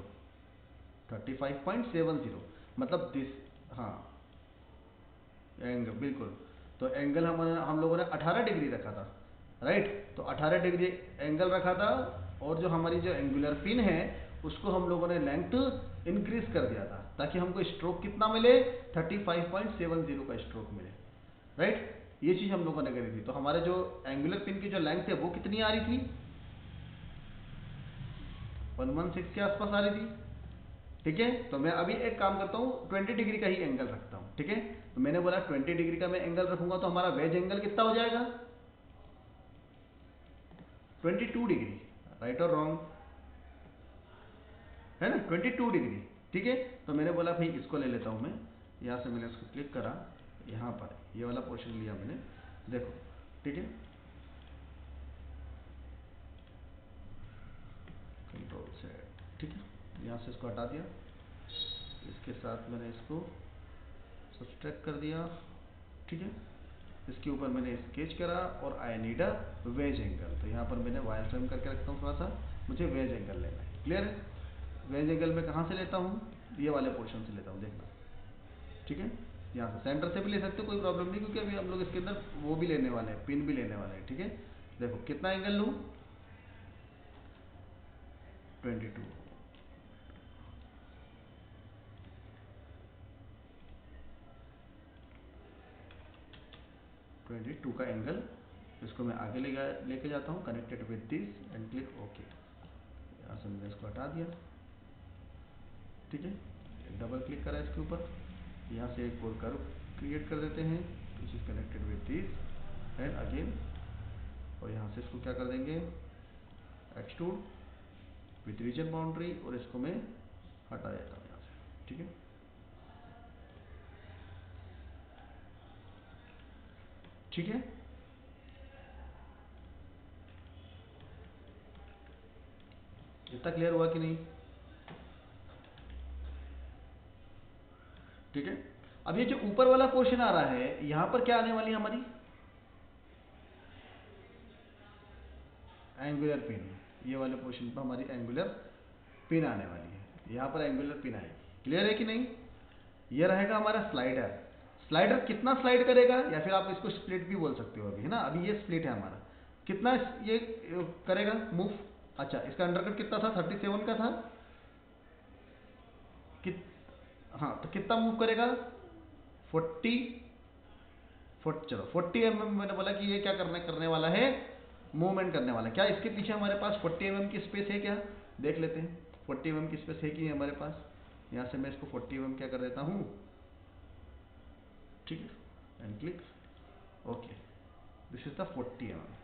35.70, मतलब दिस, हाँ एंगल बिल्कुल। तो एंगल हम लोगों ने 18 डिग्री रखा था, राइट? तो 18 डिग्री एंगल रखा था, और जो हमारी जो एंगुलर पिन है उसको हम लोगों ने लेंथ इंक्रीज कर दिया था, ताकि हमको स्ट्रोक कितना मिले, 35.70 का स्ट्रोक मिले, राइट? ये चीज हम लोगों ने करी थी। तो हमारे जो एंगुलर पिन की जो लेंथ है वो कितनी आ रही थी, 116 के आसपास आ रही थी। ठीक है, तो मैं अभी एक काम करता हूँ, 20 डिग्री का ही एंगल रखता हूँ। ठीक है, तो मैंने बोला 20 डिग्री का मैं एंगल रखूंगा, तो हमारा वेज एंगल कितना हो जाएगा, 22 डिग्री, राइट और रॉन्ग? है ना, 22 डिग्री। ठीक है, तो मैंने बोला भाई इसको ले लेता हूँ मैं, यहाँ से मैंने इसको क्लिक करा, यहाँ पर ये वाला पोर्शन लिया मैंने, देखो। ठीक है, कंट्रोल सेट, ठीक है, यहाँ से इसको हटा दिया, इसके साथ मैंने इसको सब्सट्रैक्ट कर दिया। ठीक है, इसके ऊपर मैंने स्केच करा और I need a wedge angle, तो यहाँ पर मैंने वायर फ्रेम करके रखता हूँ थोड़ा सा, मुझे वेज एंगल लेना है। क्लियर है? वेज एंगल मैं कहाँ से लेता हूँ? ये वाले पोर्शन से लेता हूँ, देखना। ठीक है, यहाँ से सेंटर से भी ले सकते हो, कोई प्रॉब्लम नहीं, क्योंकि अभी हम लोग इसके अंदर वो भी लेने वाले हैं, पिन भी लेने वाले हैं। ठीक है, देखो कितना एंगल लूँ? 22। 22 का एंगल, इसको मैं आगे लेके जाता हूँ, connected with this and click okay. यहाँ से मैंने इसको हटा दिया। ठीक है, डबल क्लिक करा इसके ऊपर, यहाँ से एक और कर्व क्रिएट कर देते हैं, which is connected with this and again, और यहाँ से इसको क्या कर देंगे, एक्सट्रूड विथ रीजन बाउंड्री, और इसको मैं हटा देता हूँ यहाँ से। ठीक है, ठीक है, इतना क्लियर हुआ कि नहीं? ठीक है, अब ये जो ऊपर वाला पोर्शन आ रहा है, यहां पर क्या आने वाली है हमारी? Angular pin. ये वाले पोर्शन पर हमारी एंगुलर पिन आने वाली है, यहां पर एंगुलर पिन आएगी। क्लियर है कि नहीं? ये रहेगा हमारा स्लाइडर। स्लाइडर कितना स्लाइड करेगा, या फिर आप इसको स्प्लिट भी बोल सकते हो अभी, है ना? अभी ये स्प्लिट है हमारा, कितना ये करेगा मूव? अच्छा, इसका अंडरकट कितना था? 37 का था। कित हाँ, तो कितना मूव करेगा? 40 चलो 40 mm मैंने बोला कि ये क्या करने वाला है, मूवमेंट करने वाला है। क्या इसके पीछे हमारे पास 40 mm की स्पेस है क्या? देख लेते हैं 40 mm की स्पेस है कि नहीं हमारे पास। यहाँ से मैं इसको 40 mm क्या कर देता हूँ, ठीक है, and click okay. This is the 40 mm।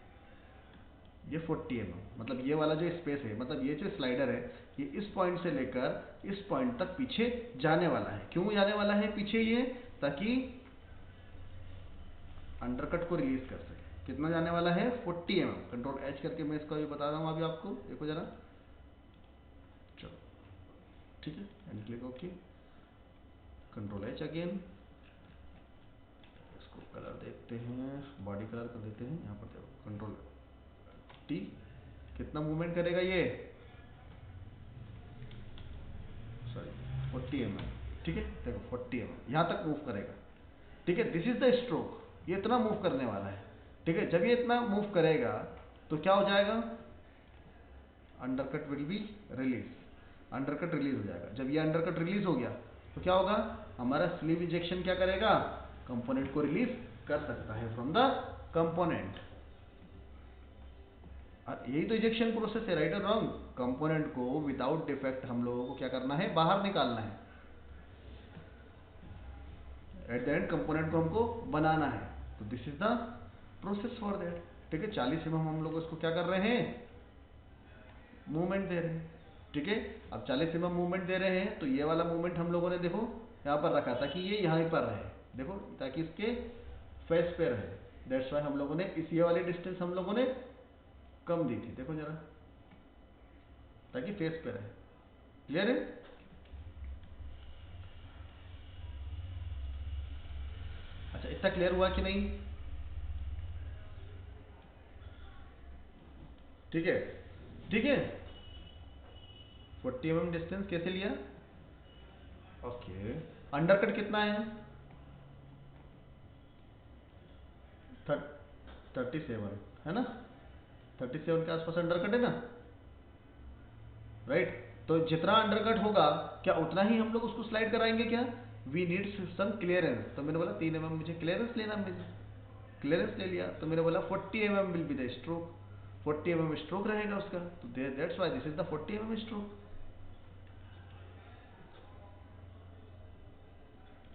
ये 40 mm मतलब ये वाला जो स्पेस है, मतलब ये जो स्लाइडर है, ये इस पॉइंट से लेकर इस पॉइंट तक पीछे जाने वाला है। क्यों जाने वाला है पीछे ये? ताकि अंडरकट को रिलीज कर सके। कितना जाने वाला है? 40 mm। कंट्रोल एच करके मैं इसका भी बता रहा हूँ अभी आपको, देखो जरा। चलो ठीक है, and click okay, control H again, इसको कलर देखते हैं, बॉडी कलर कर देते हैं। यहाँ पर देखो कंट्रोल टी, कितना मूवमेंट करेगा ये? Sorry 40 mm। ठीक है, देखो 40 mm यहाँ तक मूव करेगा। ठीक है, दिस इज द स्ट्रोक, ये इतना मूव करने वाला है। ठीक है, जब ये इतना मूव करेगा तो क्या हो जाएगा? Undercut will be release, undercut release हो जाएगा। जब ये अंडरकट रिलीज हो गया तो क्या होगा? हमारा स्लीव इजेक्शन क्या करेगा? कंपोनेंट को रिलीज कर सकता है फ्रॉम द कंपोनेंट। यही तो इजेक्शन प्रोसेस है, राइट और रॉन्ग? कंपोनेंट को विदाउट डिफेक्ट हम लोगों को क्या करना है? बाहर निकालना है। एट द एंड कंपोनेंट को हमको बनाना है, तो this is the process for that. ठीक है, 40 mm हम लोग इसको क्या कर रहे हैं? मूवमेंट दे रहे हैं। ठीक है, अब 40 mm मूवमेंट दे रहे हैं, तो ये वाला मूवमेंट हम लोगों ने देखो यहाँ पर रखा ताकि ये यहाँ पर रहे, देखो, ताकि इसके फेस पे रहे। दैट्स वाई हम लोगों ने इस ये वाली डिस्टेंस हम लोगों ने कम दी थी, देखो जरा, ताकि फेस पे रहे। क्लियर है? अच्छा, इतना क्लियर हुआ कि नहीं? ठीक है, ठीक है, 40 mm डिस्टेंस कैसे लिया? ओके, अंडरकट कितना है? 37 है ना? 37 के आसपास अंडरकट है ना, राइट? तो जितना अंडरकट होगा क्या उतना ही हम लोग उसको स्लाइड कराएंगे क्या? वी नीड सम क्लियरेंस, तो मैंने बोला 3 mm मुझे क्लियरेंस लेना, मुझे क्लियरेंस ले लिया, तो मैंने बोला 40 mm will be the stroke, 40 mm stroke रहेगा उसका, तो that's why this is the 40 mm stroke.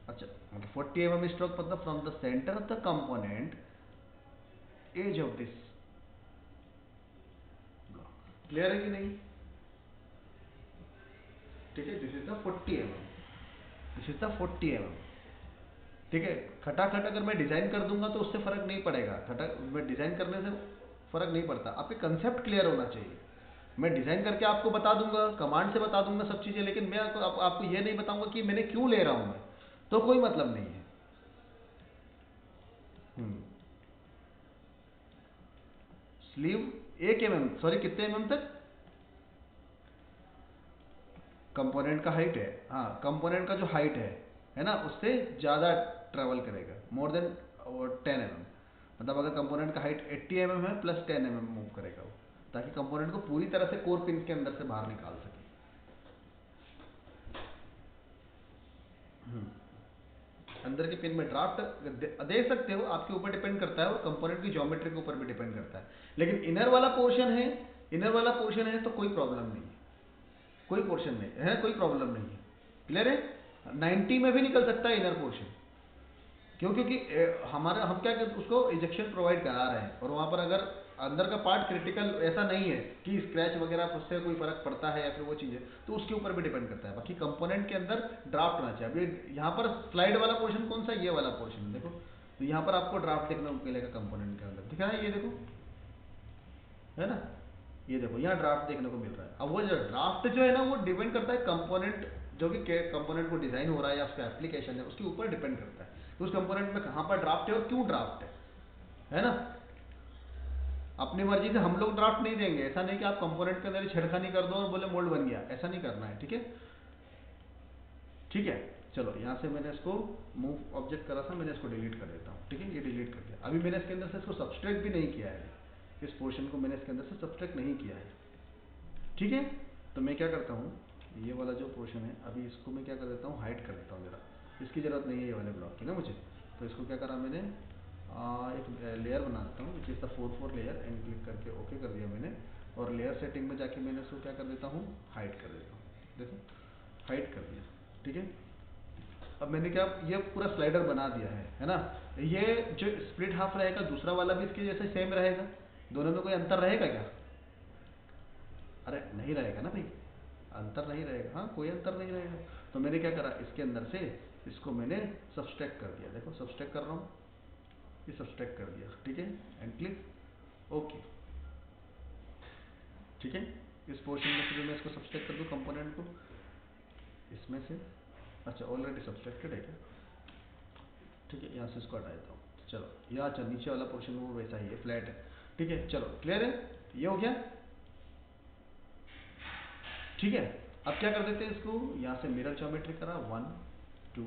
अच्छा, मतलब 40 mm स्ट्रोक मतलब from the centre of the component edge of this block. Clear है कि नहीं? ठीक है, this is the 40 mm, this is the 40 mm। ठीक है, खटाखट अगर मैं डिजाइन कर दूंगा तो उससे फर्क नहीं पड़ेगा, मैं डिजाइन करने से फर्क नहीं पड़ता। आपके कंसेप्ट क्लियर होना चाहिए। मैं डिजाइन करके आपको बता दूंगा, कमांड से बता दूंगा सब चीजें, लेकिन मैं आपको ये नहीं बताऊंगा कि मैंने क्यों ले रहा हूं मैं, तो कोई मतलब नहीं है। स्लीव 1 mm, सॉरी कितने mm तक कंपोनेंट का हाइट है, हाँ कंपोनेंट का जो हाइट है ना, उससे ज़्यादा ट्रेवल करेगा, मोर देन 10 mm। मतलब अगर कंपोनेंट का हाइट 80 mm है प्लस 10 mm मूव करेगा वो, ताकि कंपोनेंट को पूरी तरह से कोर पिन के अंदर से बाहर निकाल सके। अंदर के पिन में ड्राफ्ट दे सकते हो, आपके ऊपर डिपेंड करता है, और कंपोनेंट की ज्योमेट्री के ऊपर भी डिपेंड करता है। लेकिन इनर वाला पोर्शन है, इनर वाला पोर्शन है तो कोई प्रॉब्लम नहीं है, कोई पोर्शन नहीं है, कोई प्रॉब्लम नहीं है। क्लियर है, 90 में भी निकल सकता है इनर पोर्शन। क्यों? क्योंकि हमारा हम क्या कहते उसको इजेक्शन प्रोवाइड करा रहे हैं, और वहां पर अगर अंदर का पार्ट क्रिटिकल ऐसा नहीं है कि स्क्रैच वगैरह उससे कोई फर्क पड़ता है या फिर वो चीज़ें, तो उसके ऊपर भी डिपेंड करता है। बाकी कंपोनेंट के अंदर ड्राफ्ट होना चाहिए। अभी यहाँ पर स्लाइड वाला पोर्शन कौन सा, ये वाला पोर्शन देखो, तो यहाँ पर आपको ड्राफ्ट देखने को मिलेगा कंपोनेंट के अंदर, दिख रहा है, ये देखो, है ना, ये देखो यहाँ ड्राफ्ट देखने को मिल रहा है। अब वो जो ड्राफ्ट जो है ना, वो डिपेंड करता है कंपोनेंट, जो भी कंपोनेंट को डिजाइन हो रहा है या उसका एप्लीकेशन है, उसके ऊपर डिपेंड करता है कि उस कंपोनेंट में कहाँ पर ड्राफ्ट है और क्यों ड्राफ्ट है ना। अपनी मर्जी से हम लोग ड्राफ्ट नहीं देंगे, ऐसा नहीं कि आप कंपोनेंट के अंदर ही छेड़खानी कर दो और बोले मोल्ड बन गया, ऐसा नहीं करना है। ठीक है, ठीक है, चलो यहाँ से मैंने इसको मूव ऑब्जेक्ट करा था, मैंने इसको डिलीट कर देता हूँ। ठीक है, ये डिलीट कर दिया। अभी मैंने इसके अंदर से इसको सब्सट्रैक्ट भी नहीं किया है, इस पोर्शन को मैंने इसके अंदर से सब्सट्रैक्ट नहीं किया है। ठीक है, तो मैं क्या करता हूँ, ये वाला जो पोर्शन है अभी इसको मैं क्या कर देता हूँ, हाइड कर देता हूँ जरा, इसकी ज़रूरत नहीं है ये वाले ब्लॉक की ना मुझे। तो इसको क्या करा मैंने, एक लेयर बना देता हूँ which is the 4 layer, and click करके ओके कर दिया मैंने, और लेयर सेटिंग में जाके मैंने इसको क्या कर देता हूँ, हाइड कर देता हूँ। देखो हाइड कर दिया। ठीक है, अब मैंने क्या, ये पूरा स्लाइडर बना दिया है ना। ये जो स्प्लिट हाफ रहेगा, दूसरा वाला भी इसके जैसे सेम रहेगा, दोनों में कोई अंतर रहेगा क्या? अरे नहीं रहेगा ना भाई, अंतर नहीं रहेगा, हाँ कोई अंतर नहीं रहेगा। तो मैंने क्या करा, इसके अंदर से इसको मैंने सब्सट्रैक्ट कर दिया, देखो सब्सट्रैक्ट कर रहा हूँ, ये सब्सट्रैक्ट कर दिया। ठीक है, एंड क्लिक ओके। ठीक है, इस पोर्शन में से भी मैं इसको सब्सट्रैक्ट कर दूँ कंपोनेंट को, इसमें से, अच्छा ऑलरेडी सब्सट्रैक्टेड है क्या? ठीक है, यहाँ से इसको हटा देता हूँ। चलो यहाँ, अच्छा नीचे वाला पोर्शन वो वैसा ही है, फ्लैट है। ठीक है, चलो क्लियर है, ये हो गया। ठीक है, अब क्या कर देते हैं इसको, यहाँ से मिरर ज्योमेट्री करा, 1 2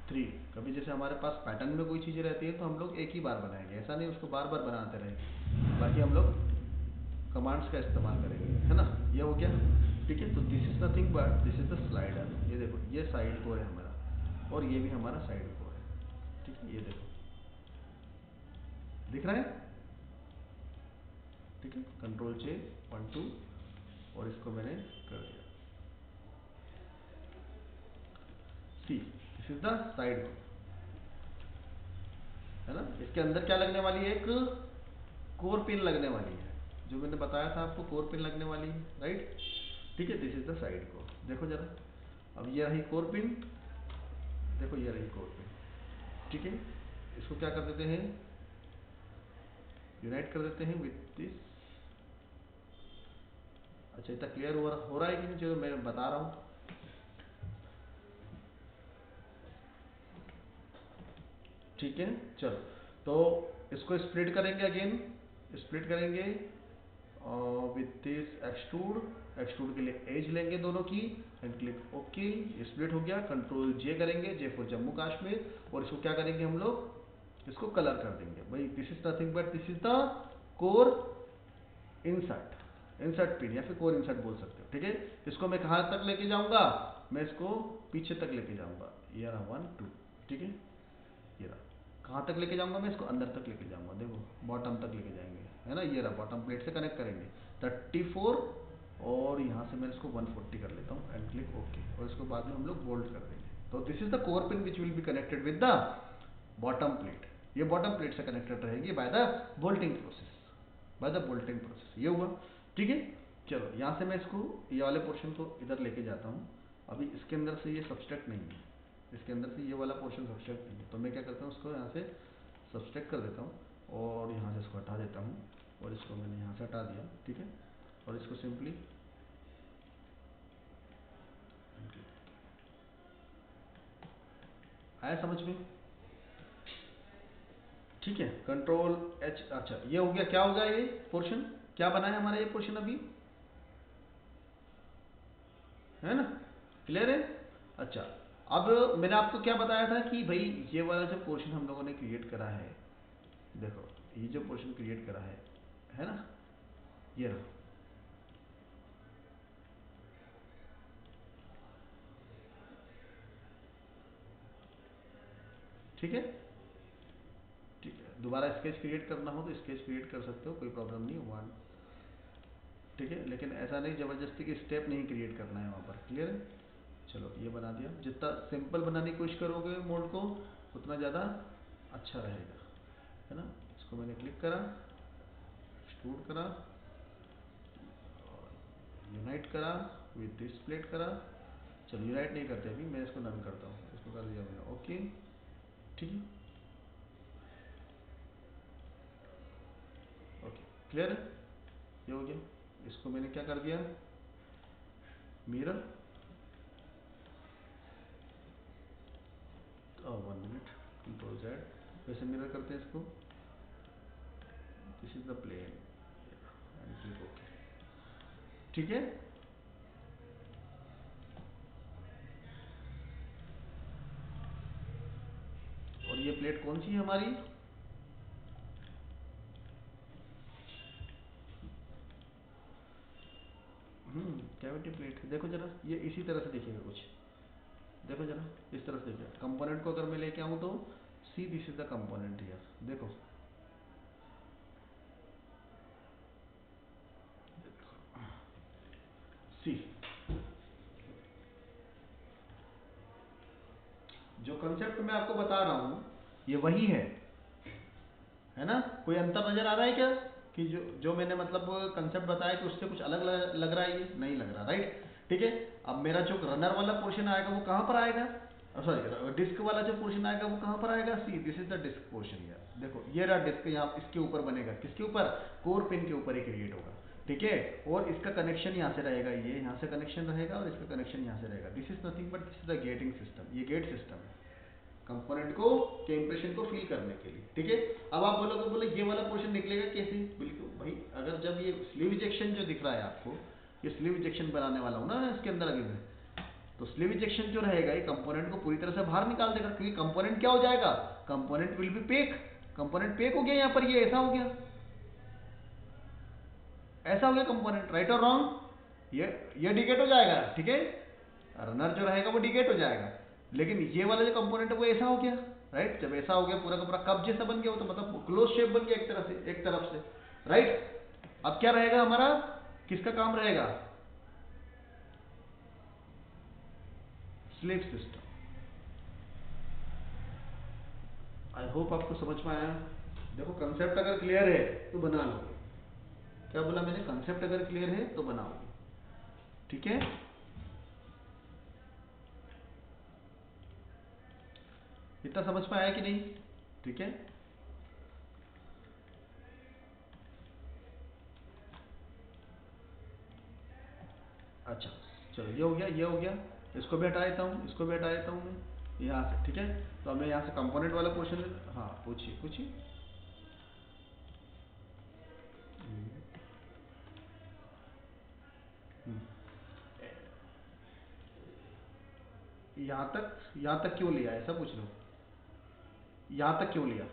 3। कभी जैसे हमारे पास पैटर्न में कोई चीज़ें रहती है तो हम लोग एक ही बार बनाएंगे, ऐसा नहीं उसको बार बार बनाते रहेंगे, बाकी हम लोग कमांड्स का इस्तेमाल करेंगे, है ना। ये हो गया। ठीक है, तो this is nothing but this is the slider. ये देखो, ये साइड कोर है हमारा, और ये भी हमारा साइड कोर है। ठीक है, ये देखो दिख रहा है। ठीक है, कंट्रोल जे 1 2, और इसको मैंने कर दिया see, this is the side core, है ना। इसके अंदर क्या लगने वाली है, एक कोर पिन लगने वाली है, जो मैंने बताया था आपको, कोर पिन लगने वाली है, राइट। ठीक है, this is the side core, देखो जरा, अब ये रही कोर पिन, देखो ये रही कोर पिन। ठीक है, इसको क्या कर देते हैं, यूनाइट कर देते हैं विथ दिस। अच्छा इतना क्लियर हो रहा है कि नहीं जो मैं बता रहा हूँ? ठीक है, चलो तो इसको स्प्लिट करेंगे, अगेन स्प्लिट करेंगे विथ दिस एक्सट्रूड। एक्सट्रूड के लिए एज लेंगे दोनों की, एंड क्लिक ओके, स्प्लिट हो गया। कंट्रोल जे करेंगे, जे फॉर जम्मू कश्मीर, और इसको क्या करेंगे हम लोग, इसको कलर कर देंगे भाई। This is nothing but this is the core insert, insert pin या फिर कोर इंसर्ट बोल सकते हो। ठीक है, इसको मैं कहाँ तक लेके जाऊंगा, मैं इसको पीछे तक लेके जाऊंगा, ये रहा 1 2। ठीक है, ये रहा, कहाँ तक लेके जाऊंगा मैं इसको, अंदर तक लेके जाऊंगा, देखो बॉटम तक लेके जाएंगे, है ना। ये रहा, बॉटम प्लेट से कनेक्ट करेंगे 34, और यहाँ से मैं इसको 140 कर लेता हूँ, एंड क्लिक ओके, और इसको बाद में हम लोग बोल्ट कर देंगे। तो this is the core pin which will be connected with the bottom plate. ये बॉटम प्लेट से कनेक्टेड रहेगी by the bolting process, by the bolting process, ये हुआ। ठीक है, चलो यहाँ से मैं इसको, ये वाले पोर्शन को इधर लेके जाता हूँ। अभी इसके अंदर से ये सब्सट्रैक्ट नहीं है, इसके अंदर से ये वाला पोर्शन सब्सट्रैक्ट नहीं है, तो मैं क्या करता हूँ, उसको यहाँ से सब्सट्रैक्ट कर देता हूँ, और यहाँ से इसको हटा देता हूँ, और इसको मैंने यहाँ से हटा दिया। ठीक है, और इसको सिंपली आया समझ में? ठीक है, कंट्रोल एच। अच्छा ये हो गया, क्या होगा ये पोर्शन, क्या बना है हमारा ये पोर्शन अभी, है ना, क्लियर है। अच्छा अब मैंने आपको क्या बताया था कि भाई ये वाला जो पोर्शन हम लोगों ने क्रिएट करा है, देखो ये जो पोर्शन क्रिएट करा है ना, ये रहा, ठीक है। ठीक है, दोबारा स्केच क्रिएट करना हो तो स्केच क्रिएट कर सकते हो, कोई प्रॉब्लम नहीं, वन, ठीक है, लेकिन ऐसा नहीं जबरदस्ती की स्टेप नहीं क्रिएट करना है वहाँ पर, क्लियर है। चलो ये बना दिया, जितना सिंपल बनाने की कोशिश करोगे मोड को उतना ज़्यादा अच्छा रहेगा, है ना। इसको मैंने क्लिक करा, एक्सट्रूड करा, यूनाइट करा, विद दिस प्लेट करा। चलो यूनाइट नहीं करते अभी, मैं इसको डन करता हूँ, इसको कर दिया मैंने, ओके, ठीक है, ओके, क्लियर है, ये हो गया। इसको मैंने क्या कर दिया, mirror, one minute, control Z, वैसे मिरर करते हैं इसको, this is the plane and click okay, ठीक है। और ये प्लेट कौन सी है हमारी, कैविटी प्लेट, देखो जरा ये इसी तरह से देखिएगा कुछ, देखो जरा इस तरह से देखिए, कंपोनेंट को अगर मैं लेके आऊँ तो सी this is the component here, देखो सी, जो कंसेप्ट मैं आपको बता रहा हूँ ये वही है ना, कोई अंतर नजर आ रहा है क्या, कि जो मैंने मतलब कंसेप्ट बताया कि उससे कुछ अलग लग रहा है, ये नहीं लग रहा, राइट, ठीक है। अब मेरा जो रनर वाला पोर्शन आएगा वो कहाँ पर आएगा, सॉरी डिस्क वाला जो पोर्शन आएगा वो कहाँ पर आएगा, see this is the disc portion, यार देखो ये रहा डिस्क, यहाँ इसके ऊपर बनेगा, किसके ऊपर, कोर पिन के ऊपर ही क्रिएट होगा, ठीक है। और इसका कनेक्शन यहाँ से रहेगा, ये यहाँ से कनेक्शन रहेगा और इसका कनेक्शन यहाँ से रहेगा, this is nothing but this is the getting system, ये गेट सिस्टम है कंपोनेंट को के इंप्रेशन को फील करने के लिए, ठीक है। अब आप बोलोगे, बोले ये वाला पोर्शन निकलेगा कैसे, बिल्कुल भाई, अगर जब ये स्लीव इजेक्शन जो दिख रहा है आपको, ये स्लीव इजेक्शन बनाने वाला हूँ ना इसके अंदर अभी मैं, तो स्लीव इजेक्शन जो रहेगा ये कंपोनेंट को पूरी तरह से बाहर निकाल देगा, क्योंकि कंपोनेंट क्या हो जाएगा, component will be pack, component pack हो गया यहाँ पर, ये ऐसा हो गया, ऐसा हो गया कंपोनेंट, राइट और रॉन्ग, ये डिकेट हो जाएगा, ठीक है, रनर जो रहेगा वो डिकेट हो जाएगा, लेकिन ये वाला जो कंपोनेंट है वो ऐसा हो गया, राइट। जब ऐसा हो गया पूरा का पूरा कप जैसा बन गया, वो तो मतलब क्लोज शेप बन गया एक तरह से, एक तरफ से, राइट। अब क्या रहेगा हमारा, किसका काम रहेगा, स्लीव सिस्टम। आई होप आपको समझ में आया। देखो कंसेप्ट अगर क्लियर है तो बना लो, क्या बोला मैंने, कंसेप्ट अगर क्लियर है तो बनाओ, ठीक है। इतना समझ में आया कि नहीं, ठीक है। अच्छा चलो ये हो गया, ये हो गया, इसको भी हटा देता हूँ, इसको भी हटा देता हूँ मैं यहाँ से, ठीक है। तो अब मैं यहाँ से कंपोनेंट वाला पोर्शन, हाँ पूछिए पूछिए। हम्म, यहाँ तक क्यों लिया, ऐसा पूछ लो, यहाँ तक क्यों लिया,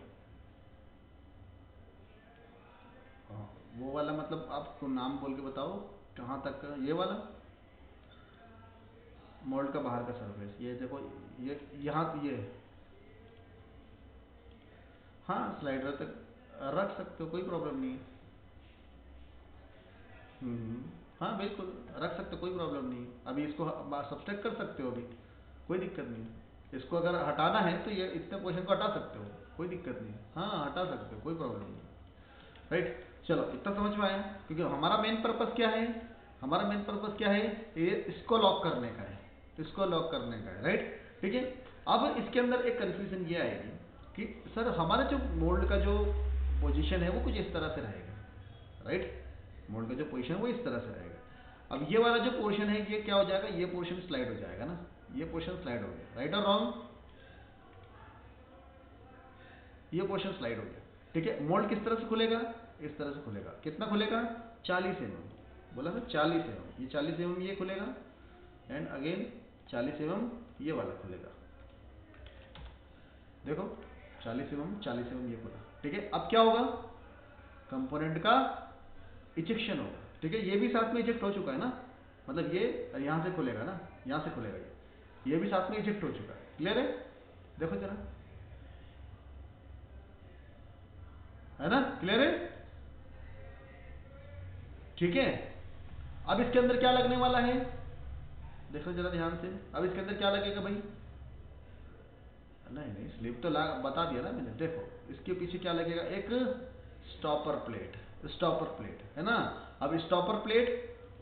हाँ वो वाला मतलब आपको नाम बोल के बताओ, कहाँ तक का, ये वाला मोल्ड का बाहर का सरफेस, ये देखो, ये यहाँ ये, हाँ स्लाइडर तक रख सकते हो, कोई प्रॉब्लम नहीं है। हाँ बिल्कुल रख सकते हो, कोई प्रॉब्लम नहीं है, अभी इसको सब्सट्रैक्ट कर सकते हो अभी, कोई दिक्कत नहीं है। इसको अगर हटाना है तो ये इतने पोर्शन को हटा सकते हो, कोई दिक्कत नहीं है, हाँ हटा सकते हो, कोई प्रॉब्लम नहीं, राइट। चलो इतना समझ में आया, क्योंकि हमारा मेन पर्पस क्या है, हमारा मेन पर्पस क्या है, ये इसको लॉक करने का है, इसको लॉक करने का है, राइट, ठीक है। अब इसके अंदर एक कंफ्यूजन ये आएगी कि सर हमारा जो मोल्ड का जो पोजीशन है वो कुछ इस तरह से रहेगा, राइट, मोल्ड का जो पोजीशन है वो इस तरह से रहेगा। अब ये वाला जो पोर्शन है ये क्या हो जाएगा, ये पोर्शन स्लाइड हो जाएगा ना, ये पोर्शन स्लाइड हो गया, राइट और रॉन्ग, ये पोर्शन स्लाइड हो गया। ठीक है, मोल्ड किस तरह से खुलेगा, इस तरह से खुलेगा। कितना खुलेगा, 40 mm, बोला ना 40 mm, ये 40 mm ये खुलेगा, एंड अगेन 40 mm ये वाला खुलेगा। देखो 40 mm ये खुला। ठीक है, अब क्या होगा, कंपोनेंट का इजेक्शन होगा। ठीक है, ये भी साथ में इजेक्ट हो चुका है ना, मतलब ये यहां से खुलेगा ना, यहां से खुलेगा, ये भी साथ में इजेक्ट हो चुका है। क्लियर है, देखो जरा, है ना, क्लियर है। ठीक है, अब इसके अंदर क्या लगने वाला है, देखो जरा ध्यान से, अब इसके अंदर क्या लगेगा भाई, नहीं नहीं स्लिप तो बता दिया ना मैंने। देखो इसके पीछे क्या लगेगा, एक स्टॉपर प्लेट, स्टॉपर प्लेट है ना। अब स्टॉपर प्लेट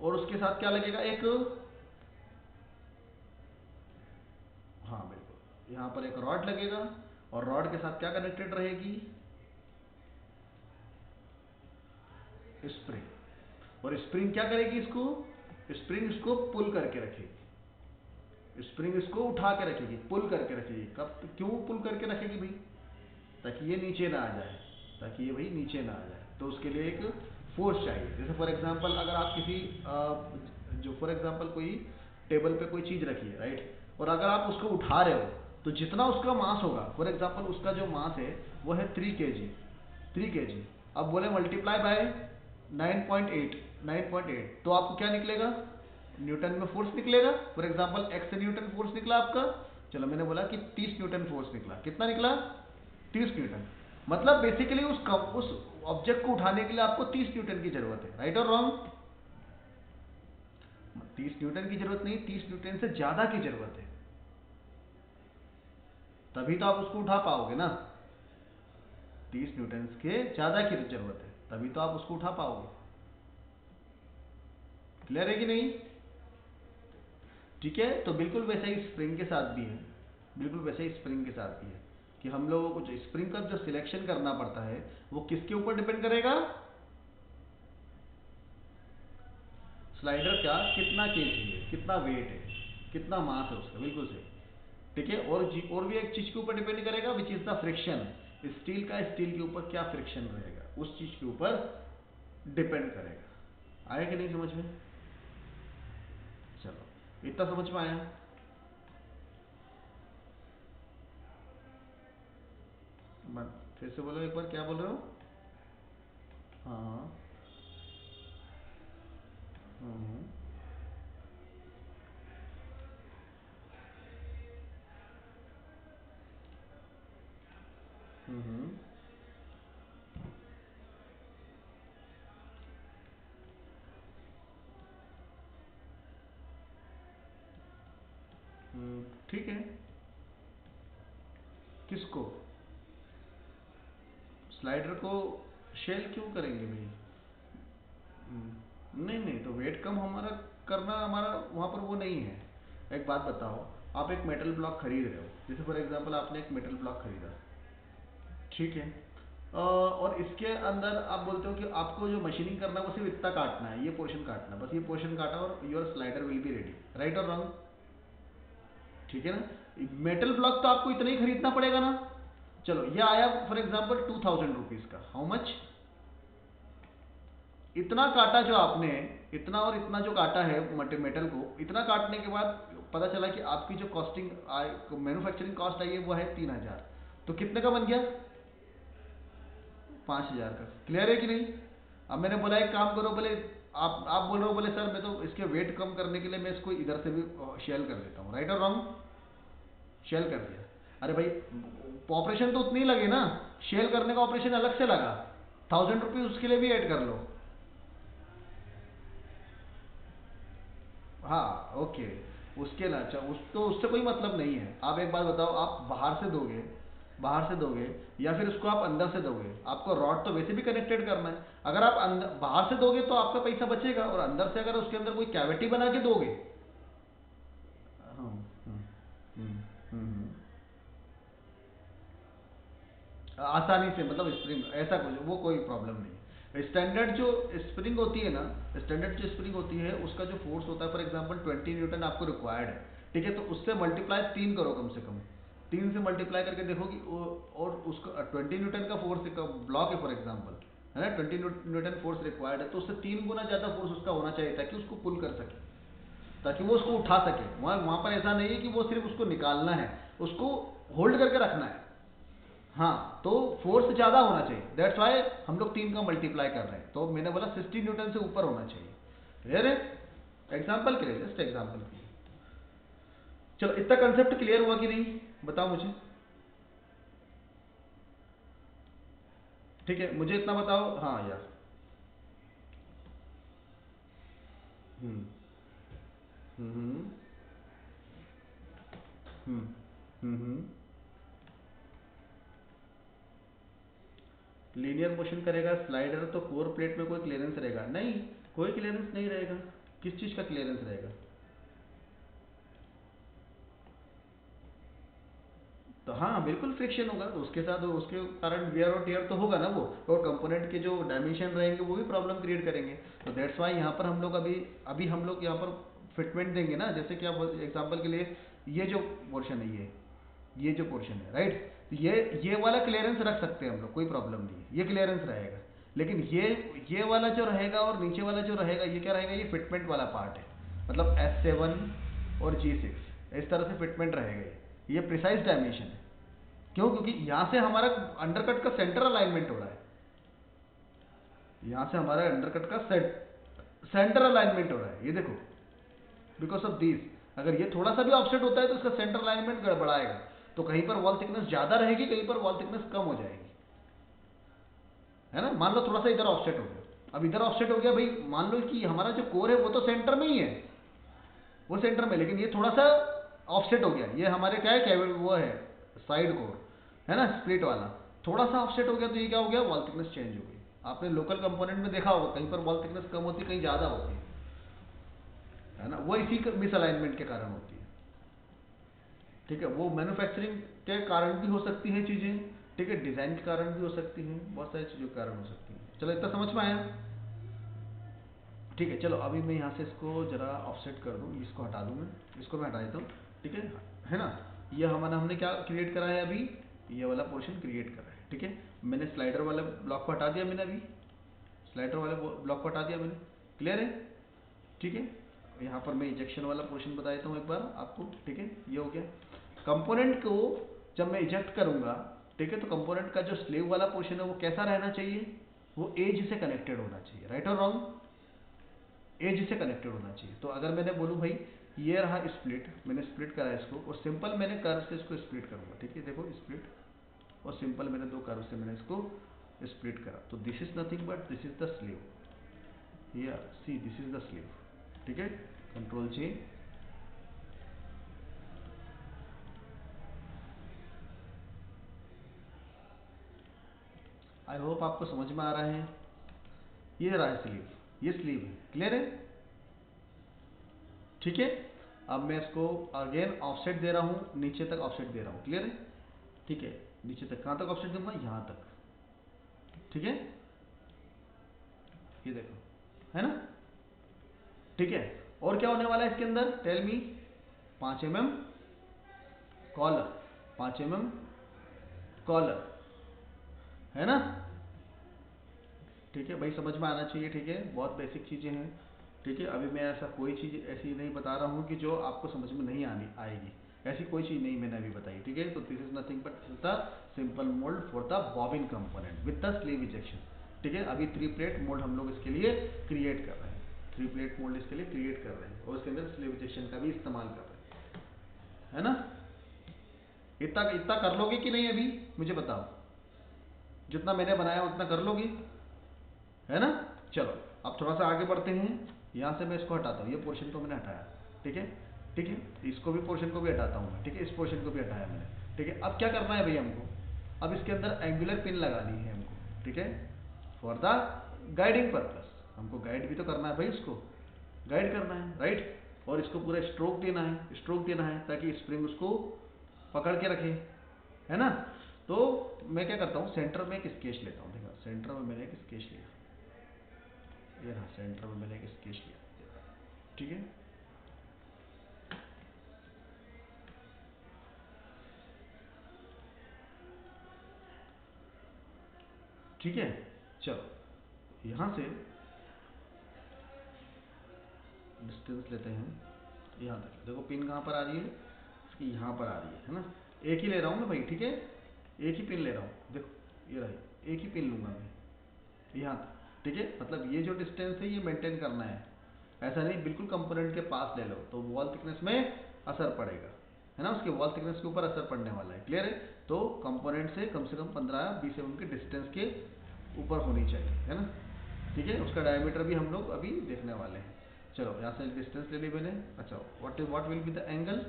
और उसके साथ क्या लगेगा, एक, हाँ बिल्कुल, यहां पर एक रॉड लगेगा, और रॉड के साथ क्या कनेक्टेड रहेगी, स्प्रिंग। और स्प्रिंग क्या करेगी इसको, स्प्रिंग इसको पुल करके रखेगी, स्प्रिंग इसको उठा के रखेगी, पुल करके रखेगी। कब, क्यों पुल करके रखेगी भाई, ताकि ये नीचे ना आ जाए, ताकि ये भाई नीचे ना आ जाए। तो उसके लिए एक फोर्स चाहिए। जैसे फॉर एग्जांपल अगर आप किसी जो फॉर एग्जांपल कोई टेबल पे कोई चीज रखी है, राइट, और अगर आप उसको उठा रहे हो, तो जितना उसका मास होगा, फॉर एग्जांपल उसका जो मास है वो है 3 kg, 3 kg। अब बोले मल्टीप्लाई बाय 9.8, 9.8, तो आपको क्या निकलेगा, न्यूटन में फोर्स निकलेगा। For example x Newton force निकला आपका, चलो मैंने बोला कि 30 न्यूटन फोर्स निकला। कितना निकला, 30 न्यूटन। मतलब बेसिकली उस ऑब्जेक्ट को उठाने के लिए आपको 30 न्यूटन की जरूरत है, राइट और रॉन्ग। 30 न्यूटन की जरूरत नहीं, 30 न्यूटन से ज्यादा की जरूरत है, तभी तो आप उसको उठा पाओगे ना। 30 न्यूटन के ज्यादा की जरूरत है, तभी तो आप उसको उठा पाओगे। क्लियर है कि नहीं। ठीक है, तो बिल्कुल वैसे ही स्प्रिंग के साथ भी है, बिल्कुल वैसे ही स्प्रिंग के साथ भी है, कि हम लोगों को जो स्प्रिंग का जो सिलेक्शन करना पड़ता है वो किसके ऊपर डिपेंड करेगा, स्लाइडर का कितना केजी है, कितना वेट है, कितना मास है उसका, बिल्कुल सही। ठीक है, और भी एक चीज के ऊपर डिपेंड करेगा, विच इज द फ्रिक्शन। स्टील का स्टील के ऊपर क्या फ्रिक्शन रहेगा, उस चीज के ऊपर डिपेंड करेगा। आया कि नहीं समझ में, चलो इतना समझ में आया। फिर से बोलो एक बार, क्या बोल रहे हो। हाँ हाँ। हम्म हम्म ठीक है। किसको, स्लाइडर को शेल क्यों करेंगे भाई। नहीं नहीं, तो वेट कम हमारा करना, हमारा वहां पर वो नहीं है। एक बात बताओ, आप एक मेटल ब्लॉक खरीद रहे हो, जैसे फॉर एग्जांपल आपने एक मेटल ब्लॉक खरीदा, ठीक है, और इसके अंदर आप बोलते हो कि आपको जो मशीनिंग करना है वो सिर्फ इतना काटना है, ये पोर्शन काटना है, बस ये पोर्शन काटा और your slider will be ready, right और रॉन्ग। ठीक है ना, मेटल ब्लॉक तो आपको इतना ही खरीदना पड़ेगा ना। चलो ये आया फॉर एग्जांपल 2000 रुपीज का, हाउ मच, इतना काटा जो आपने, इतना और इतना जो काटा है मेटल को, इतना काटने के बाद पता चला कि आपकी जो कॉस्टिंग मैन्युफैक्चरिंग कॉस्ट आई है वो है 3000, तो कितने का बन गया, 5000 का। क्लियर है कि नहीं। अब मैंने बोला एक काम करो, बोले आप बोल रहे हो, बोले सर मैं तो इसके वेट कम करने के लिए मैं इसको इधर से भी शेल कर देता हूँ, राइट और रॉन्ग, शेल कर दिया। अरे भाई ऑपरेशन तो उतनी ही लगे ना, शेल करने का ऑपरेशन अलग से लगा, 1000 रुपीज उसके लिए भी ऐड कर लो। हाँ ओके, उसके ना, अच्छा उस तो उससे कोई मतलब नहीं है। आप एक बात बताओ, आप बाहर से दोगे, बाहर से दोगे या फिर उसको आप अंदर से दोगे, आपको रॉड तो वैसे भी कनेक्टेड करना है। अगर आप अंदर बाहर से दोगे तो आपका पैसा बचेगा, और अंदर से अगर उसके अंदर कोई कैविटी बना के दोगे, हाँ, हम्म, हम्म। आसानी से, मतलब स्प्रिंग ऐसा कुछ वो कोई प्रॉब्लम नहीं। स्टैंडर्ड जो स्प्रिंग होती है ना, स्टैंडर्ड जो स्प्रिंग होती है उसका जो फोर्स होता है फॉर एग्जांपल 20 न्यूटन आपको रिक्वायर्ड है, ठीक है, तो उससे मल्टीप्लाई 3 करो कम से कम, 3 से मल्टीप्लाई करके देखो कि और उसको 20 न्यूटन का फोर्स का ब्लॉक है फॉर एग्जांपल, है ना, 20 न्यूटन फोर्स रिक्वायर्ड है, तो उससे 3 गुना ज़्यादा फोर्स उसका होना चाहिए ताकि उसको पुल कर सके, ताकि वो उसको उठा सके। वहाँ पर ऐसा नहीं है कि वो सिर्फ उसको निकालना है, उसको होल्ड करके रखना है। हाँ, तो फोर्स ज़्यादा होना चाहिए, दैट्स वाई हम लोग 3 का मल्टीप्लाई कर रहे हैं। तो मैंने बोला 60 न्यूटन से ऊपर होना चाहिए। क्लियर है? एग्जाम्पल के लिए, जस्ट एग्जाम्पल के लिए। चलो, इतना कंसेप्ट क्लियर हुआ कि नहीं, बताओ मुझे। ठीक है, मुझे इतना बताओ। हाँ यार। हम्म हम्म हम्म लीनियर मोशन करेगा स्लाइडर तो कोर प्लेट में कोई क्लियरेंस रहेगा नहीं? कोई क्लियरेंस नहीं रहेगा। किस चीज़ का क्लियरेंस रहेगा? तो हाँ, बिल्कुल फ्रिक्शन होगा, तो उसके साथ उसके कारण वियर और टियर तो होगा ना वो, और कंपोनेंट के जो डायमेंशन रहेंगे वो भी प्रॉब्लम क्रिएट करेंगे। तो दैट्स वाई यहाँ पर हम लोग अभी अभी हम लोग यहाँ पर फिटमेंट देंगे ना, जैसे कि आप एग्जांपल के लिए ये जो पोर्शन है, ये जो पोर्शन है, राइट, तो ये वाला क्लियरेंस रख सकते हैं हम लोग, कोई प्रॉब्लम नहीं है, ये क्लियरेंस रहेगा। लेकिन ये वाला जो रहेगा और नीचे वाला जो रहेगा, ये क्या रहेगा, ये फिटमेंट वाला पार्ट है, मतलब S7 और G6 इस तरह से फिटमेंट रहेगा। ये प्रिसाइज डायमेंशन है। क्यों? क्योंकि यहाँ से हमारा अंडरकट का सेंटर अलाइनमेंट हो रहा है, यहाँ से हमारा अंडरकट का सेंटर अलाइनमेंट हो रहा है, ये देखो, बिकॉज ऑफ दिस। अगर ये थोड़ा सा भी ऑफसेट होता है तो इसका सेंटर अलाइनमेंट गड़बड़ाएगा, तो कहीं पर वॉल थिकनेस ज्यादा रहेगी, कहीं पर वॉल थिकनेस कम हो जाएगी, है ना। मान लो थोड़ा सा इधर ऑफसेट हो गया, अब इधर ऑफसेट हो गया भाई, मान लो कि हमारा जो कोर है वो तो सेंटर में ही है, वो सेंटर में, लेकिन ये थोड़ा सा ऑफसेट हो गया, ये हमारे क्या है, वो है साइड कोर, है ना, स्प्लिट वाला, थोड़ा सा ऑफसेट हो गया, तो ये क्या हो गया, वॉल थिकनेस चेंज हो गई। आपने लोकल कंपोनेंट में देखा होगा, कहीं पर वॉल थिकनेस कम होती है, कहीं ज्यादा होती है ना, वो इसी मिसअलाइनमेंट के कारण होती है। ठीक है, वो मैन्युफैक्चरिंग के कारण भी हो सकती हैं चीजें, ठीक है, डिजाइन के कारण भी हो सकती हैं, बहुत सारी चीजों के कारण हो सकती हैं। चलो, इतना समझ में आया? ठीक है, चलो अभी मैं यहाँ से इसको जरा ऑफसेट कर दूँ, इसको हटा दूँ, मैं इसको मैं हटा देता हूँ, ठीक है ना। ये हमारा हमने क्या क्रिएट करा है अभी, ये वाला पोर्शन क्रिएट करा है, ठीक है। मैंने स्लाइडर वाले ब्लॉक को हटा दिया, मैंने अभी स्लाइडर वाले ब्लॉक को हटा दिया मैंने। क्लियर है? ठीक है। यहाँ पर मैं इजेक्शन वाला पोर्शन बता देता हूँ एक बार आपको, ठीक है। ये हो गया कंपोनेंट को, जब मैं इजेक्ट करूंगा, ठीक है, तो कंपोनेंट का जो स्लीव वाला पोर्शन है वो कैसा रहना चाहिए, वो एज से कनेक्टेड होना चाहिए, राइट और रॉन्ग? एज से कनेक्टेड होना चाहिए। तो अगर मैंने बोलूँ भाई ये रहा स्प्लिट, मैंने स्प्लिट करा इसको, और सिंपल मैंने कर्व से इसको स्प्लिट करूंगा, ठीक है, देखो स्प्लिट, और सिंपल मैंने 2 कर्व से मैंने इसको स्प्लिट करा, तो this is nothing but this is the sleeve, here C this is the sleeve, ठीक है। कंट्रोल चेंज, आई होप आपको समझ में आ रहा है। ये रहा स्लीव, ये स्लीव है, क्लियर है? ठीक है। अब मैं इसको अगेन ऑफसेट दे रहा हूँ, नीचे तक ऑफसेट दे रहा हूँ, क्लियर है? ठीक है, नीचे तक कहाँ तक ऑफसेट दूंगा, यहाँ तक, ठीक है। ये देखो, है ना, ठीक है। और क्या होने वाला है इसके अंदर, tell me? 5 mm collar, 5 mm collar, है ना। ठीक है भाई, समझ में आना चाहिए, ठीक है, बहुत बेसिक चीजें हैं, ठीक है। अभी मैं ऐसा कोई चीज ऐसी नहीं बता रहा हूँ कि जो आपको समझ में नहीं आनी आएगी, ऐसी कोई चीज नहीं मैंने अभी बताई, ठीक है। तो this is nothing but the simple mould for the bobbin component with the sleeve ejection, ठीक है। अभी 3 प्लेट मोल्ड हम लोग इसके लिए क्रिएट कर रहे हैं, 3 प्लेट मोल्ड इसके लिए क्रिएट कर रहे हैं, और उसके अंदर स्लीव इजेक्शन का भी इस्तेमाल कर रहे हैं, है ना। इतना इतना कर लोगे कि नहीं अभी, मुझे बताओ, जितना मैंने बनाया उतना कर लोगे, है ना। चलो, अब थोड़ा सा आगे बढ़ते हैं। यहाँ से मैं इसको हटाता हूँ, ये पोर्शन को मैंने हटाया, ठीक है, ठीक है। इसको भी पोर्शन को भी हटाता हूँ मैं, ठीक है, इस पोर्शन को भी हटाया मैंने, ठीक है। अब क्या करना है भैया हमको, अब इसके अंदर एंगुलर पिन लगानी है हमको, ठीक है, फॉर द गाइडिंग पर्पस। हमको गाइड भी तो करना है भाई, इसको गाइड करना है, राइट। और इसको पूरा स्ट्रोक देना है, स्ट्रोक देना है, ताकि स्प्रिंग उसको पकड़ के रखे, है ना। तो मैं क्या करता हूँ, सेंटर में एक स्केच लेता हूँ, देखा, सेंटर में मैंने एक स्केच लिया, ये रहा सेंटर में मैंने एक स्केच लिया, ठीक है। ठीक है, चलो यहाँ से डिस्टेंस लेते हैं यहाँ तक। देखो पिन कहाँ पर आ रही है, इसकी यहाँ पर आ रही है ना। एक ही ले रहा हूँ मैं भाई, ठीक है, एक ही पिन ले रहा हूँ। देखो ये रही, एक ही पिन लूँगा मैं यहाँ तक, ठीक है। मतलब ये जो डिस्टेंस है ये मेंटेन करना है, ऐसा नहीं बिल्कुल कंपोनेंट के पास ले लो तो वॉल थिकनेस में असर पड़ेगा, है ना, उसके वॉल थिकनेस के ऊपर असर पड़ने वाला है। क्लियर है? तो कंपोनेंट से कम 15-20 mm के डिस्टेंस के ऊपर होनी चाहिए, है ना, ठीक है। उसका डायमीटर भी हम लोग अभी देखने वाले हैं। चलो यहाँ से डिस्टेंस ले ली मैंने। अच्छा, what will be the angle,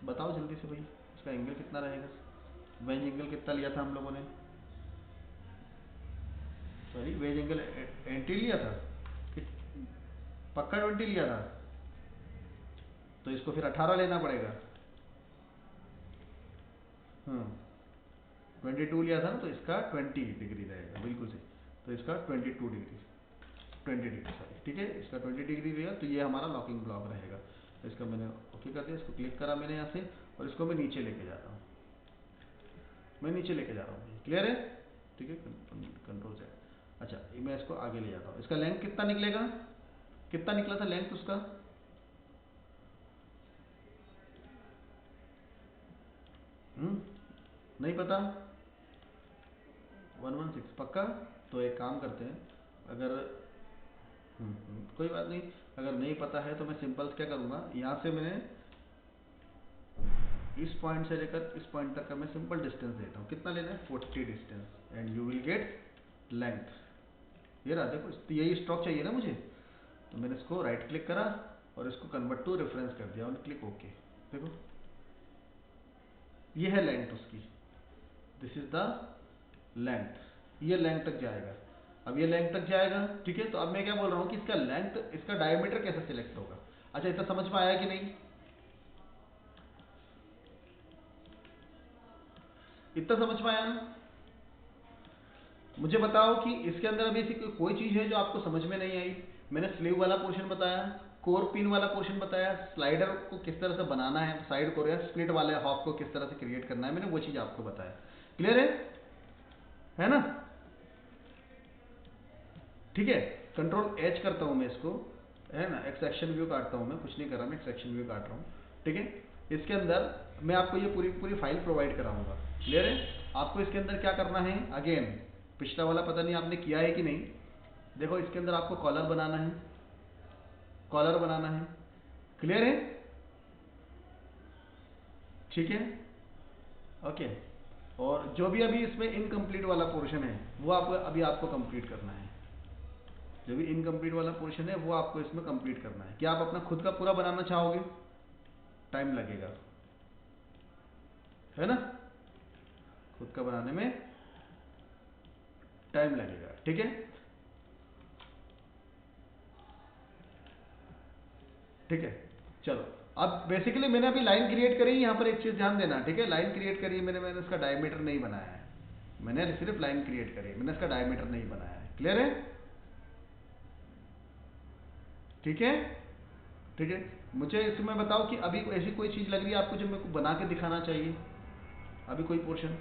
बताओ जल्दी से भाई, इसका एंगल कितना रहेगा? वेज एंगल कितना लिया था हम लोगों ने? सॉरी, वेज एंगल 80 लिया था, पक्का 20 लिया था, तो इसको फिर 18 लेना पड़ेगा। 22 लिया था ना, तो इसका 20 डिग्री रहेगा, बिल्कुल सही। तो इसका 22 डिग्री, 20 डिग्री सॉरी, ठीक है, इसका 20 डिग्री रहेगा। तो ये हमारा लॉकिंग ब्लॉक रहेगा। तो इसका मैंने ओके कर दिया, इसको क्लिक करा मैंने यहाँ से, और इसको मैं नीचे लेके जा रहा हूँ, मैं नीचे लेके जा रहा हूँ। क्लियर है? ठीक है, कंट्रोल से। अच्छा, मैं इसको आगे ले जाता हूँ। इसका लेंथ कितना निकलेगा, कितना निकला था लेंथ उसका? नहीं पता? 116 पक्का? तो एक काम करते हैं, अगर कोई बात नहीं, अगर नहीं पता है तो मैं सिंपल क्या करूँगा, यहाँ से मैंने इस पॉइंट से लेकर इस पॉइंट तक का मैं सिंपल डिस्टेंस देता हूँ। कितना लेना है? 40 distance, and you will get length. ये रहा, देखो यही स्ट्रोक चाहिए ना मुझे, तो मैंने इसको राइट क्लिक करा और इसको कन्वर्ट टू रेफरेंस कर दिया और क्लिक ओके। देखो ये है लेंथ उसकी, दिस इज द लेंथ, ये लेंथ तक जाएगा। अब ये लेंथ तक जाएगा, ठीक है। तो अब मैं क्या बोल रहा हूँ कि इसका लेंथ, इसका डायमीटर कैसे सिलेक्ट होगा? अच्छा, इतना समझ में आया कि नहीं? इतना समझ में आया? मुझे बताओ कि इसके अंदर अभी ऐसी कोई चीज है जो आपको समझ में नहीं आई? मैंने स्लीव वाला पोर्शन बताया, कोर पिन वाला पोर्शन बताया, स्लाइडर को किस तरह से बनाना है, साइड कोर या स्प्लिट वाले हॉक को किस तरह से क्रिएट करना है, मैंने वो चीज आपको बताया। क्लियर है ना? ठीक है, कंट्रोल एच करता हूं मैं इसको, है ना, एक सेक्शन व्यू काटता हूं मैं, कुछ नहीं कर रहा मैं, एक सेक्शन व्यू काट रहा हूं, ठीक है। इसके अंदर मैं आपको ये पूरी पूरी फाइल प्रोवाइड कराऊंगा। क्लियर है? आपको इसके अंदर क्या करना है, अगेन पिछला वाला पता नहीं आपने किया है कि नहीं। देखो इसके अंदर आपको कॉलर बनाना है, कॉलर बनाना है। क्लियर है? ठीक है, ओके। और जो भी अभी इसमें इनकम्प्लीट वाला पोर्शन है वो आपको अभी आपको कंप्लीट करना है। जो भी इनकम्प्लीट वाला पोर्शन है वो आपको इसमें कंप्लीट करना है। क्या आप अपना खुद का पूरा बनाना चाहोगे? टाइम लगेगा, है ना, खुद का बनाने में टाइम लगेगा, ठीक है। ठीक है, चलो। अब बेसिकली मैंने अभी लाइन क्रिएट करी, यहाँ पर एक चीज ध्यान देना, ठीक है। लाइन क्रिएट करी है मैंने इसका डायमीटर नहीं बनाया है, मैंने सिर्फ लाइन क्रिएट करी है, मैंने इसका डायमीटर नहीं बनाया है। क्लियर है? ठीक है, ठीक है। मुझे इसमें बताओ कि अभी ऐसी कोई चीज लग रही है आपको जो मेरे को बना के दिखाना चाहिए, अभी कोई पोर्शन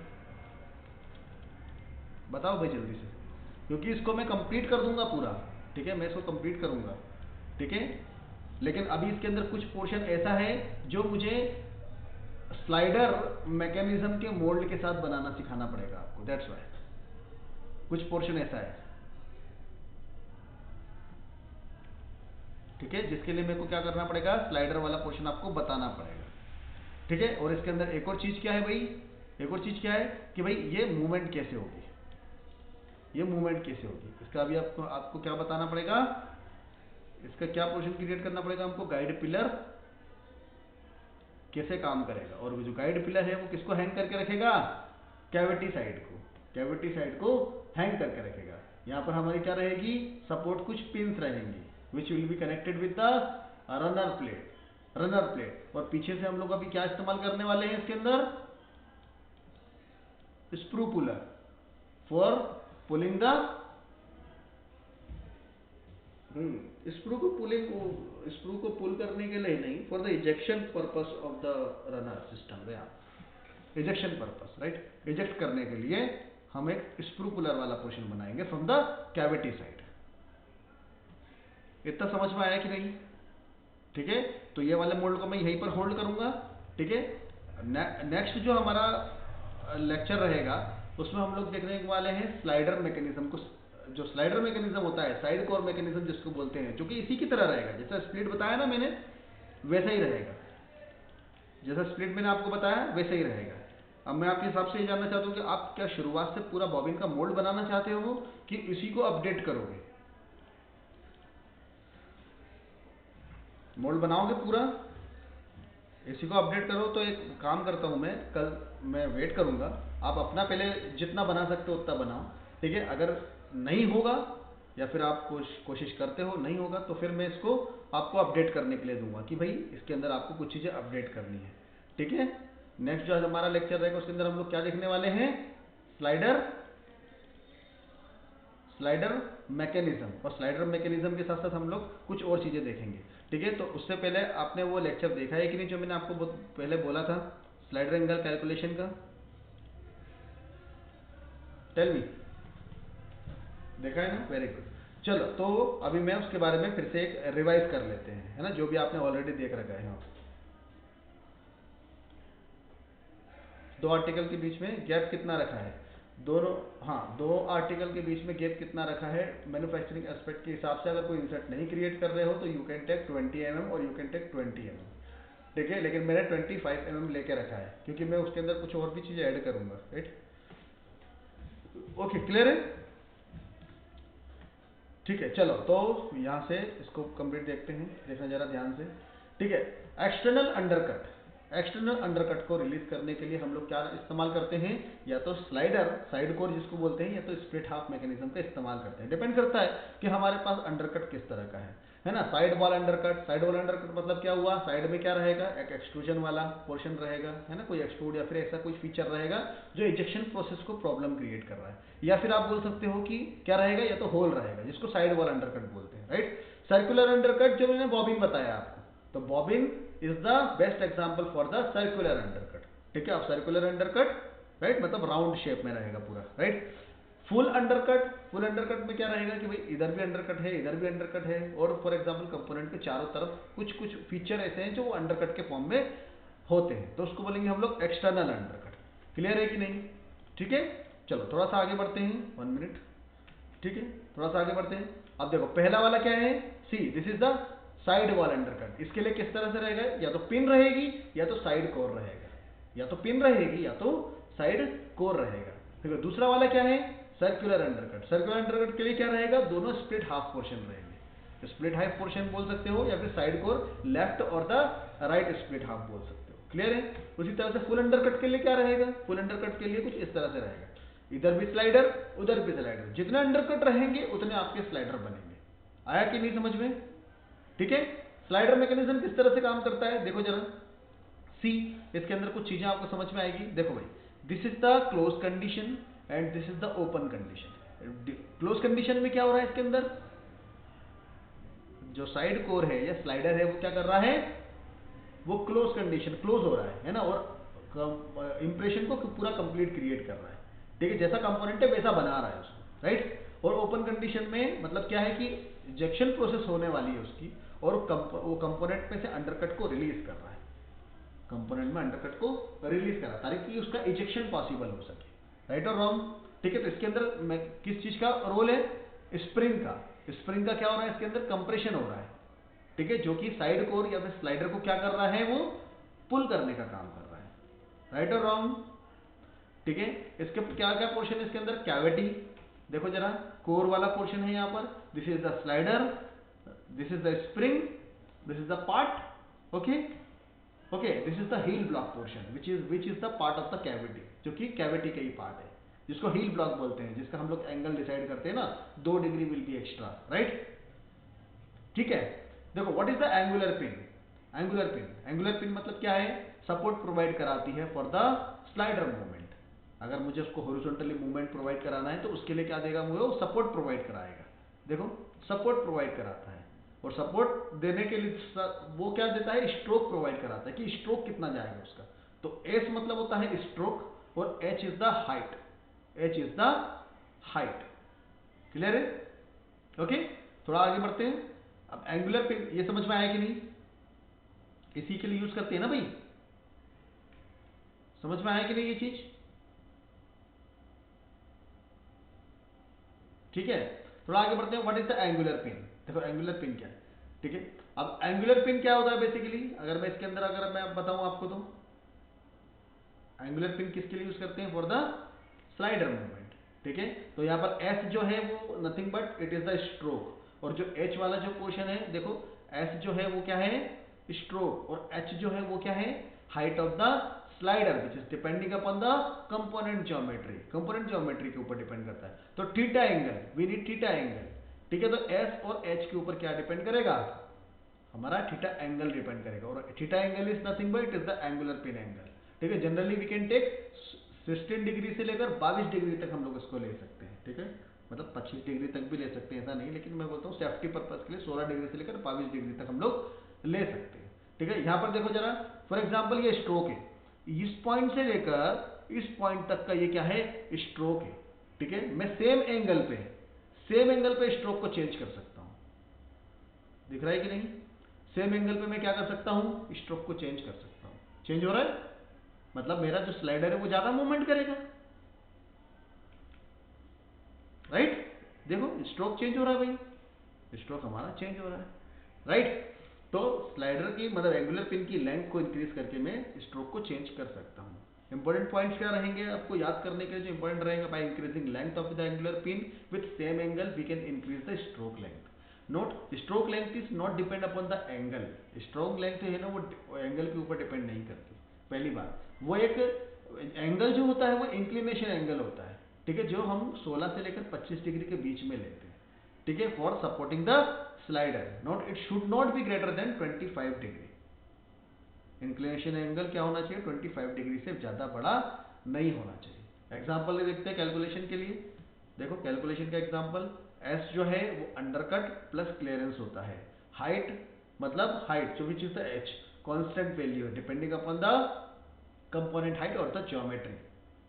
बताओ भाई जल्दी से, क्योंकि इसको मैं कंप्लीट कर दूंगा पूरा, ठीक है, मैं इसको कंप्लीट करूंगा, ठीक है। लेकिन अभी इसके अंदर कुछ पोर्शन ऐसा है जो मुझे स्लाइडर मैकेनिज्म के मोल्ड के साथ बनाना सिखाना पड़ेगा आपको, दैट्स वाई कुछ पोर्शन ऐसा है, ठीक है, जिसके लिए मेरे को क्या करना पड़ेगा, स्लाइडर वाला पोर्शन आपको बताना पड़ेगा, ठीक है। और इसके अंदर एक और चीज क्या है भाई, एक और चीज क्या है कि भाई ये मूवमेंट कैसे होगी, ये मूवमेंट कैसे होगी, इसका अभी आपको आपको क्या बताना पड़ेगा, इसका क्या पोर्शन क्रिएट करना पड़ेगा हमको, गाइड पिलर कैसे काम करेगा। और वो जो गाइड पिलर है वो किसको हैंग करके रखेगा, कैविटी साइड को, कैविटी साइड को हैंग करके रखेगा। यहाँ पर हमारी क्या रहेगी, सपोर्ट कुछ पिंस रहेंगी which will be connected with the runner plate, runner plate. और पीछे से हम लोग अभी क्या इस्तेमाल करने वाले हैं इसके अंदर, screw puller for pulling the, screw को पुलिंग को, स्क्रू को पुल करने के लिए नहीं, for the ejection purpose of the runner system, ejection purpose, right, eject करने के लिए हम एक स्प्रू पुलर वाला पोर्शन बनाएंगे फ्रॉम द कैविटी साइड। इतना समझ में आया कि नहीं? ठीक है, तो ये वाले मोल्ड को मैं यहीं पर होल्ड करूंगा। ठीक है, नेक्स्ट जो हमारा लेक्चर रहेगा उसमें हम लोग देखने वाले हैं स्लाइडर मैकेनिज्म को। जो स्लाइडर मैकेनिज्म होता है, साइड कोर मैकेनिज्म जिसको बोलते हैं, जो कि इसी की तरह रहेगा जैसा स्प्लिट बताया ना मैंने, वैसा ही रहेगा। जैसा स्प्लिट मैंने आपको बताया वैसा ही रहेगा। अब मैं आपके हिसाब से ये जानना चाहता हूँ कि आप क्या शुरुआत से पूरा बॉबिन का मोल्ड बनाना चाहते हो कि इसी को अपडेट करोगे? मोल्ड बनाओगे पूरा, इसी को अपडेट करो। तो एक काम करता हूँ, मैं कल मैं वेट करूँगा, आप अपना पहले जितना बना सकते हो उतना बनाओ। ठीक है, अगर नहीं होगा या फिर आप कोशिश करते हो नहीं होगा तो फिर मैं इसको आपको अपडेट करने के लिए दूंगा कि भाई इसके अंदर आपको कुछ चीज़ें अपडेट करनी है। ठीक है, नेक्स्ट जो हमारा लेक्चर रहेगा उसके अंदर हम लोग क्या देखने वाले हैं? स्लाइडर स्लाइडर मैकेनिज्म, और स्लाइडर मैकेनिज्म के साथ साथ हम लोग कुछ और चीज़ें देखेंगे। ठीक है, तो उससे पहले आपने वो लेक्चर देखा है कि नहीं जो मैंने आपको पहले बोला था स्लाइडर एंगल कैलकुलेशन का? टेल मी, देखा है ना? Very good. चलो, तो अभी मैं उसके बारे में फिर से एक रिवाइज कर लेते हैं, है ना, जो भी आपने ऑलरेडी देख रखा है। हाँ, दो आर्टिकल के बीच में गैप कितना रखा है? दोनों, हाँ, दो आर्टिकल के बीच में गैप कितना रखा है? मैन्युफैक्चरिंग एस्पेक्ट के हिसाब से अगर कोई इंसर्ट नहीं क्रिएट कर रहे हो तो यू कैन टेक 20 mm और यू कैन टेक 20 mm। ठीक है, लेकिन मैंने 25 mm लेके रखा है क्योंकि मैं उसके अंदर कुछ और भी चीज़ें ऐड करूंगा। राइट, ओके, क्लियर है? ठीक है, चलो तो यहाँ से इसको कंप्लीट देखते हैं, देखना जरा ध्यान से। ठीक है, एक्सटर्नल अंडरकट, एक्सटर्नल अंडरकट को रिलीज करने के लिए हम लोग क्या इस्तेमाल करते हैं? या तो स्लाइडर साइड कोर जिसको बोलते हैं, या तो स्प्लिट हाफ मैकेनिज्म का इस्तेमाल करते हैं। डिपेंड करता है कि हमारे पास अंडरकट किस तरह का है ना। Side wall undercut, side wall undercut मतलब क्या हुआ? साइड में क्या रहेगा? एक एक्सट्रूजन वाला पोर्शन रहेगा, है ना, कोई एक्सट्रूड या फिर ऐसा कोई फीचर रहेगा जो इजेक्शन प्रोसेस को प्रॉब्लम क्रिएट कर रहा है। या फिर आप बोल सकते हो कि क्या रहेगा? या तो होल रहेगा जिसको साइड वॉल अंडरकट बोलते हैं। राइट, सर्कुलर अंडरकट जो मैंने बॉबिन बताया आपको, तो bobbin is the best example for the circular undercut. ठीक है, अब सर्कुलर अंडरकट, राइट, मतलब राउंड शेप में रहेगा पूरा। Right, full undercut, full undercut में क्या रहेगा कि भाई इधर भी अंडरकट है, इधर भी अंडरकट है, और फॉर एग्जांपल कंपोनेंट के चारों तरफ कुछ कुछ फीचर ऐसे हैं जो वो अंडरकट के फॉर्म में होते हैं, तो उसको बोलेंगे हम लोग एक्सटर्नल अंडरकट। क्लियर है कि नहीं? ठीक है, चलो थोड़ा सा आगे बढ़ते हैं, 1 मिनट। ठीक है, थोड़ा सा आगे बढ़ते हैं। अब देखो पहला वाला क्या है? See, this is the side wall undercut. इसके लिए किस तरह से रहेगा? या तो पिन रहेगी या तो साइड कोर रहेगा, या तो पिन रहेगी या तो साइड कोर रहेगा। ठीक है, दूसरा वाला क्या है? Circular undercut. सर्कुलर अंडरकट के लिए क्या रहेगा? दोनों स्प्लिट हाफ पोर्शन रहेंगे। स्प्लिट हाफ पोर्शन बोल सकते हो या फिर साइड कोर लेफ्ट और द राइट स्प्लिट हाफ बोल सकते हो। क्लियर है? उसी तरह से फुल अंडरकट के लिए क्या रहेगा? फुल अंडरकट के लिए कुछ इस तरह से रहेगा, इधर भी स्लाइडर उधर भी स्लाइडर, जितने अंडरकट रहेंगे उतने आपके स्लाइडर बनेंगे। आया कि नहीं समझ में? ठीक है, स्लाइडर मैकेनिज्म किस तरह से काम करता है देखो जरा। सी, इसके अंदर कुछ चीजें आपको समझ में आएगी। देखो भाई, this is the close condition and this is the open condition. Close condition में क्या हो रहा है? इसके अंदर जो साइड कोर है या स्लाइडर है वो क्या कर रहा है? वो क्लोज कंडीशन, क्लोज हो रहा है ना, और इंप्रेशन को पूरा कंप्लीट क्रिएट कर रहा है। ठीक है, जैसा कंपोनेंट है वैसा बना रहा है उसको। राइट, और ओपन कंडीशन में मतलब क्या है कि इजेक्शन प्रोसेस होने वाली है उसकी, और वो कंपोनेंट में से अंडरकट को रिलीज कर रहा है, कंपोनेंट में अंडरकट को रिलीज कर रहा है ताकि उसका इजेक्शन पॉसिबल हो सके। राइट और रॉन्ग? ठीक है, तो इसके अंदर किस चीज का रोल है? स्प्रिंग का। स्प्रिंग का क्या हो रहा है? इसके अंदर कंप्रेशन हो रहा है। ठीक है, जो कि साइड कोर या फिर स्लाइडर को क्या कर रहा है? वो पुल करने का काम कर रहा है। राइट और रॉन्ग? ठीक है, इसके क्या क्या पोर्शन है इसके अंदर? कैविटी, देखो जरा, कोर वाला पोर्शन है यहाँ पर। This is the slider, this is the spring, this is the part. Okay okay, this is the heel block portion which is the part of the cavity, जो कि कैविटी का ही part है, जिसको heal block बोलते हैं, जिसका हम लोग एंगल डिसाइड करते हैं ना, 2 degree will be extra. Right, ठीक है, देखो what is the angular pin? Angular pin, angular pin मतलब क्या है? सपोर्ट प्रोवाइड कराती है फॉर द स्लाइडर मूवमेंट। अगर मुझे उसको हॉरिजॉन्टली मूवमेंट प्रोवाइड कराना है तो उसके लिए क्या देगा मुझे? वो सपोर्ट प्रोवाइड कराएगा। देखो, सपोर्ट प्रोवाइड कराता है, और सपोर्ट देने के लिए वो क्या देता है? स्ट्रोक प्रोवाइड कराता है कि स्ट्रोक कितना जाएगा उसका। तो एस मतलब होता है स्ट्रोक और H is the height. h is the height. Clear है? ओके, थोड़ा आगे बढ़ते हैं। अब एंगुलर पिन ये समझ में आया कि नहीं? इसी के लिए यूज करते हैं ना भाई, समझ में आया कि नहीं ये चीज? ठीक है, थोड़ा आगे बढ़ते हैं। What is the angular pin? देखो एंगुलर पिन क्या है, ठीक है। अब एंगुलर पिन क्या होता है बेसिकली, अगर मैं इसके अंदर अगर मैं बताऊं आपको, तो एंगुलर पिन किसके लिए यूज करते हैं? For the slider movement. ठीक है, तो यहाँ पर एस जो है वो nothing but it is the stroke, और जो एच वाला जो पोर्शन है, देखो एस जो है वो क्या है? स्ट्रोक, और एच जो है वो क्या है? Height of the slider which is depending upon the component geometry. Component geometry के ऊपर डिपेंड करता है। तो theta angle, we need theta angle. ठीक है, तो एस और एच के ऊपर क्या डिपेंड करेगा? हमारा थीटा एंगल डिपेंड करेगा, और theta angle is nothing but it is the angular pin angle. ठीक है, generally we can take 16 degree से लेकर 22 डिग्री तक हम लोग इसको ले सकते हैं। ठीक है, मतलब 25 डिग्री तक भी ले सकते हैं, ऐसा नहीं, लेकिन मैं बोलता हूँ सेफ्टी पर्पज के लिए 16 डिग्री से लेकर 22 डिग्री तक हम लोग ले सकते हैं। ठीक है, यहां पर देखो जरा, फॉर एग्जाम्पल ये स्ट्रोक है, इस पॉइंट से लेकर इस पॉइंट तक का ये क्या है? स्ट्रोक है। ठीक है, मैं सेम एंगल पे स्ट्रोक को चेंज कर सकता हूं। दिख रहा है कि नहीं? सेम एंगल पे मैं क्या कर सकता हूं? स्ट्रोक को चेंज कर सकता हूं। चेंज हो रहा है, मतलब मेरा जो स्लाइडर है वो ज्यादा मूवमेंट करेगा, राइट? देखो स्ट्रोक चेंज हो रहा है भाई, स्ट्रोक हमारा चेंज हो रहा है, राइट? तो स्लाइडर की मतलब एंगुलर पिन की लेंथ को इंक्रीज करके मैं स्ट्रोक को चेंज कर सकता हूं। इंपॉर्टेंट पॉइंट्स क्या रहेंगे आपको याद करने के लिए? जो इंपॉर्टेंट रहेगा, by increasing length of the angular pin with same angle we can increase the stroke length. Note, stroke length is not depend upon the angle. Stroke length है ना, वो एंगल के ऊपर डिपेंड नहीं करती। पहली बात, वो एक एंगल जो होता है वो इंक्लिनेशन एंगल होता है। ठीक है, जो हम 16 से लेकर 25 डिग्री के बीच में लेते हैं। ठीक है, for supporting the slider, not it should not be greater than 25 degree. Inclination angle क्या होना चाहिए? 25 डिग्री से ज्यादा बड़ा नहीं होना चाहिए। एग्जाम्पल देखते हैं कैलकुलेशन के लिए। देखो कैलकुलेशन का एग्जाम्पल, एस जो है वो अंडरकट प्लस क्लियरेंस होता है। हाइट मतलब हाइट जो which is the H, constant value है depending upon the component height और the geometry,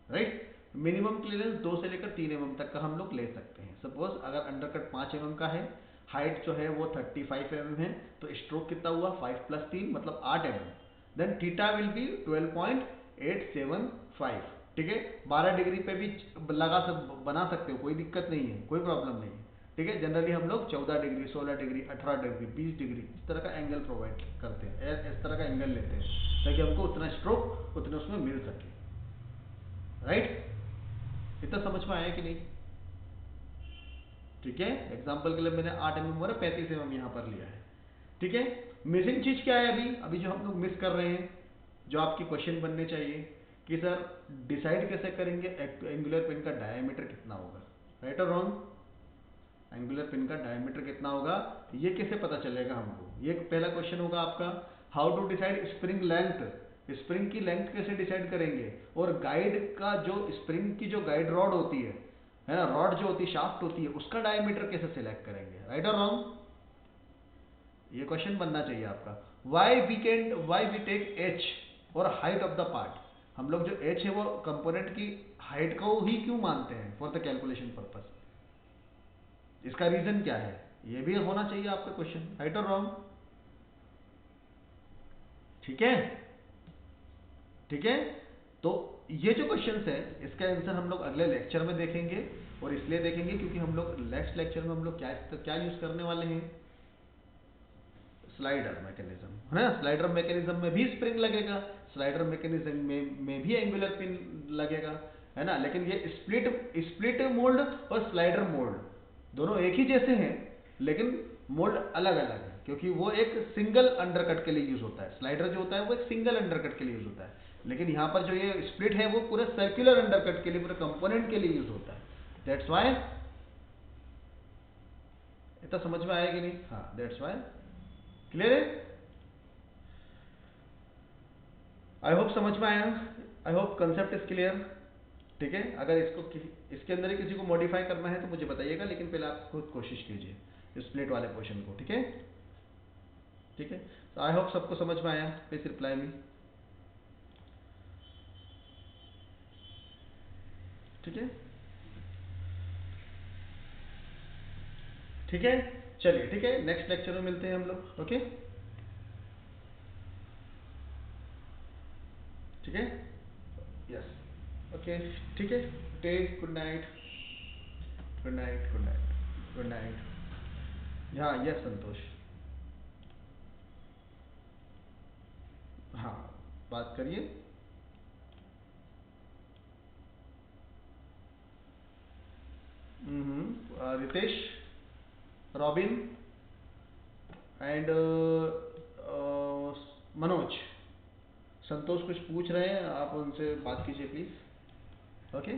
right? Minimum clearance 2 से लेकर 3 mm तक का हम लोग ले सकते हैं। सपोज अगर अंडरकट 5 mm का है, हाइट जो है वो 35 mm है, तो स्ट्रोक कितना हुआ? 5 + 3 मतलब 8 mm। Then theta will be 12.875। ठीक है, 12 डिग्री पे भी बना सकते हो, कोई दिक्कत नहीं है, कोई प्रॉब्लम नहीं है। ठीक है, जनरली हम लोग 14 डिग्री, 16 डिग्री, 18 डिग्री, 20 डिग्री इस तरह का एंगल प्रोवाइड करते हैं, इस तरह का एंगल लेते हैं ताकि हमको उतना स्ट्रोक उतने उसमें मिल सके, राइट? इतना समझ में आया कि नहीं? ठीक है, एग्जाम्पल के लिए मैंने 8 mm और 35 mm यहाँ पर लिया है। ठीक है, मिसिंग चीज क्या है अभी अभी जो हम लोग मिस कर रहे हैं, जो आपकी क्वेश्चन बनने चाहिए कि सर डिसाइड कैसे करेंगे एंगुलर पिन का डायमीटर कितना होगा, राइट और रॉन्ग? एंगुलर पिन का डायमीटर कितना होगा ये कैसे पता चलेगा हमको? ये पहला क्वेश्चन होगा आपका। How to decide spring length, spring की लेंथ कैसे डिसाइड करेंगे? और गाइड का जो स्प्रिंग की जो गाइड रॉड होती है ना, रॉड जो होती है, शाफ्ट होती है, उसका डायमीटर कैसे सिलेक्ट करेंगे, राइट और रॉन्ग? ये क्वेश्चन बनना चाहिए आपका। वाई वी टेक एच और हाइट ऑफ द पार्ट, हम लोग जो एच है वो कंपोनेंट की हाइट को ही क्यों मानते हैं फॉर द कैलकुलेशन पर्पस? इसका रीजन क्या है? ये भी होना चाहिए आपका क्वेश्चन, राइट और रॉन्ग? ठीक है, ठीक है। तो ये जो क्वेश्चंस है इसका आंसर हम लोग अगले लेक्चर में देखेंगे, और इसलिए देखेंगे क्योंकि हम लोग नेक्स्ट लेक्चर में हम लोग क्या यूज करने वाले हैं? स्लाइडर मैकेनिज्म, है ना? स्लाइडर मैकेनिज्म में भी स्प्रिंग लगेगा, स्लाइडर मैकेनिज्म में भी एंगुलर पिन लगेगा, है ना? लेकिन ये स्प्लिट मोल्ड और स्लाइडर मोल्ड दोनों एक ही जैसे हैं, लेकिन मोल्ड अलग अलग है, क्योंकि वो एक सिंगल अंडरकट के लिए यूज होता है। स्लाइडर जो होता है वो एक सिंगल अंडरकट के लिए यूज होता है, लेकिन यहाँ पर जो ये स्प्लिट है वो पूरे सर्कुलर अंडरकट के लिए, पूरे कंपोनेंट के लिए यूज होता है। दैट्स वाई, इतना समझ में आया कि नहीं? हाँ, दैट्स वाई। क्लियर है? आई होप समझ में आया, I hope concept is clear. ठीक है, अगर इसके अंदर ही किसी को मॉडिफाई करना है तो मुझे बताइएगा, लेकिन पहले आप खुद कोशिश कीजिए स्प्लिट वाले पोर्शन को। ठीक है, ठीक है। तो आई होप सबको समझ में आया। Please reply me. ठीक है। ठीक है, चलिए ठीक है, नेक्स्ट लेक्चर में मिलते हैं हम लोग। ओके, ठीक है, यस, ओके, ठीक है, take, good night, good night, good night, good night. हाँ, यस संतोष। हाँ, बात करिए। Ritesh, Robin and Manoj. संतोष कुछ पूछ रहे हैं, आप उनसे बात कीजिए प्लीज। ओके।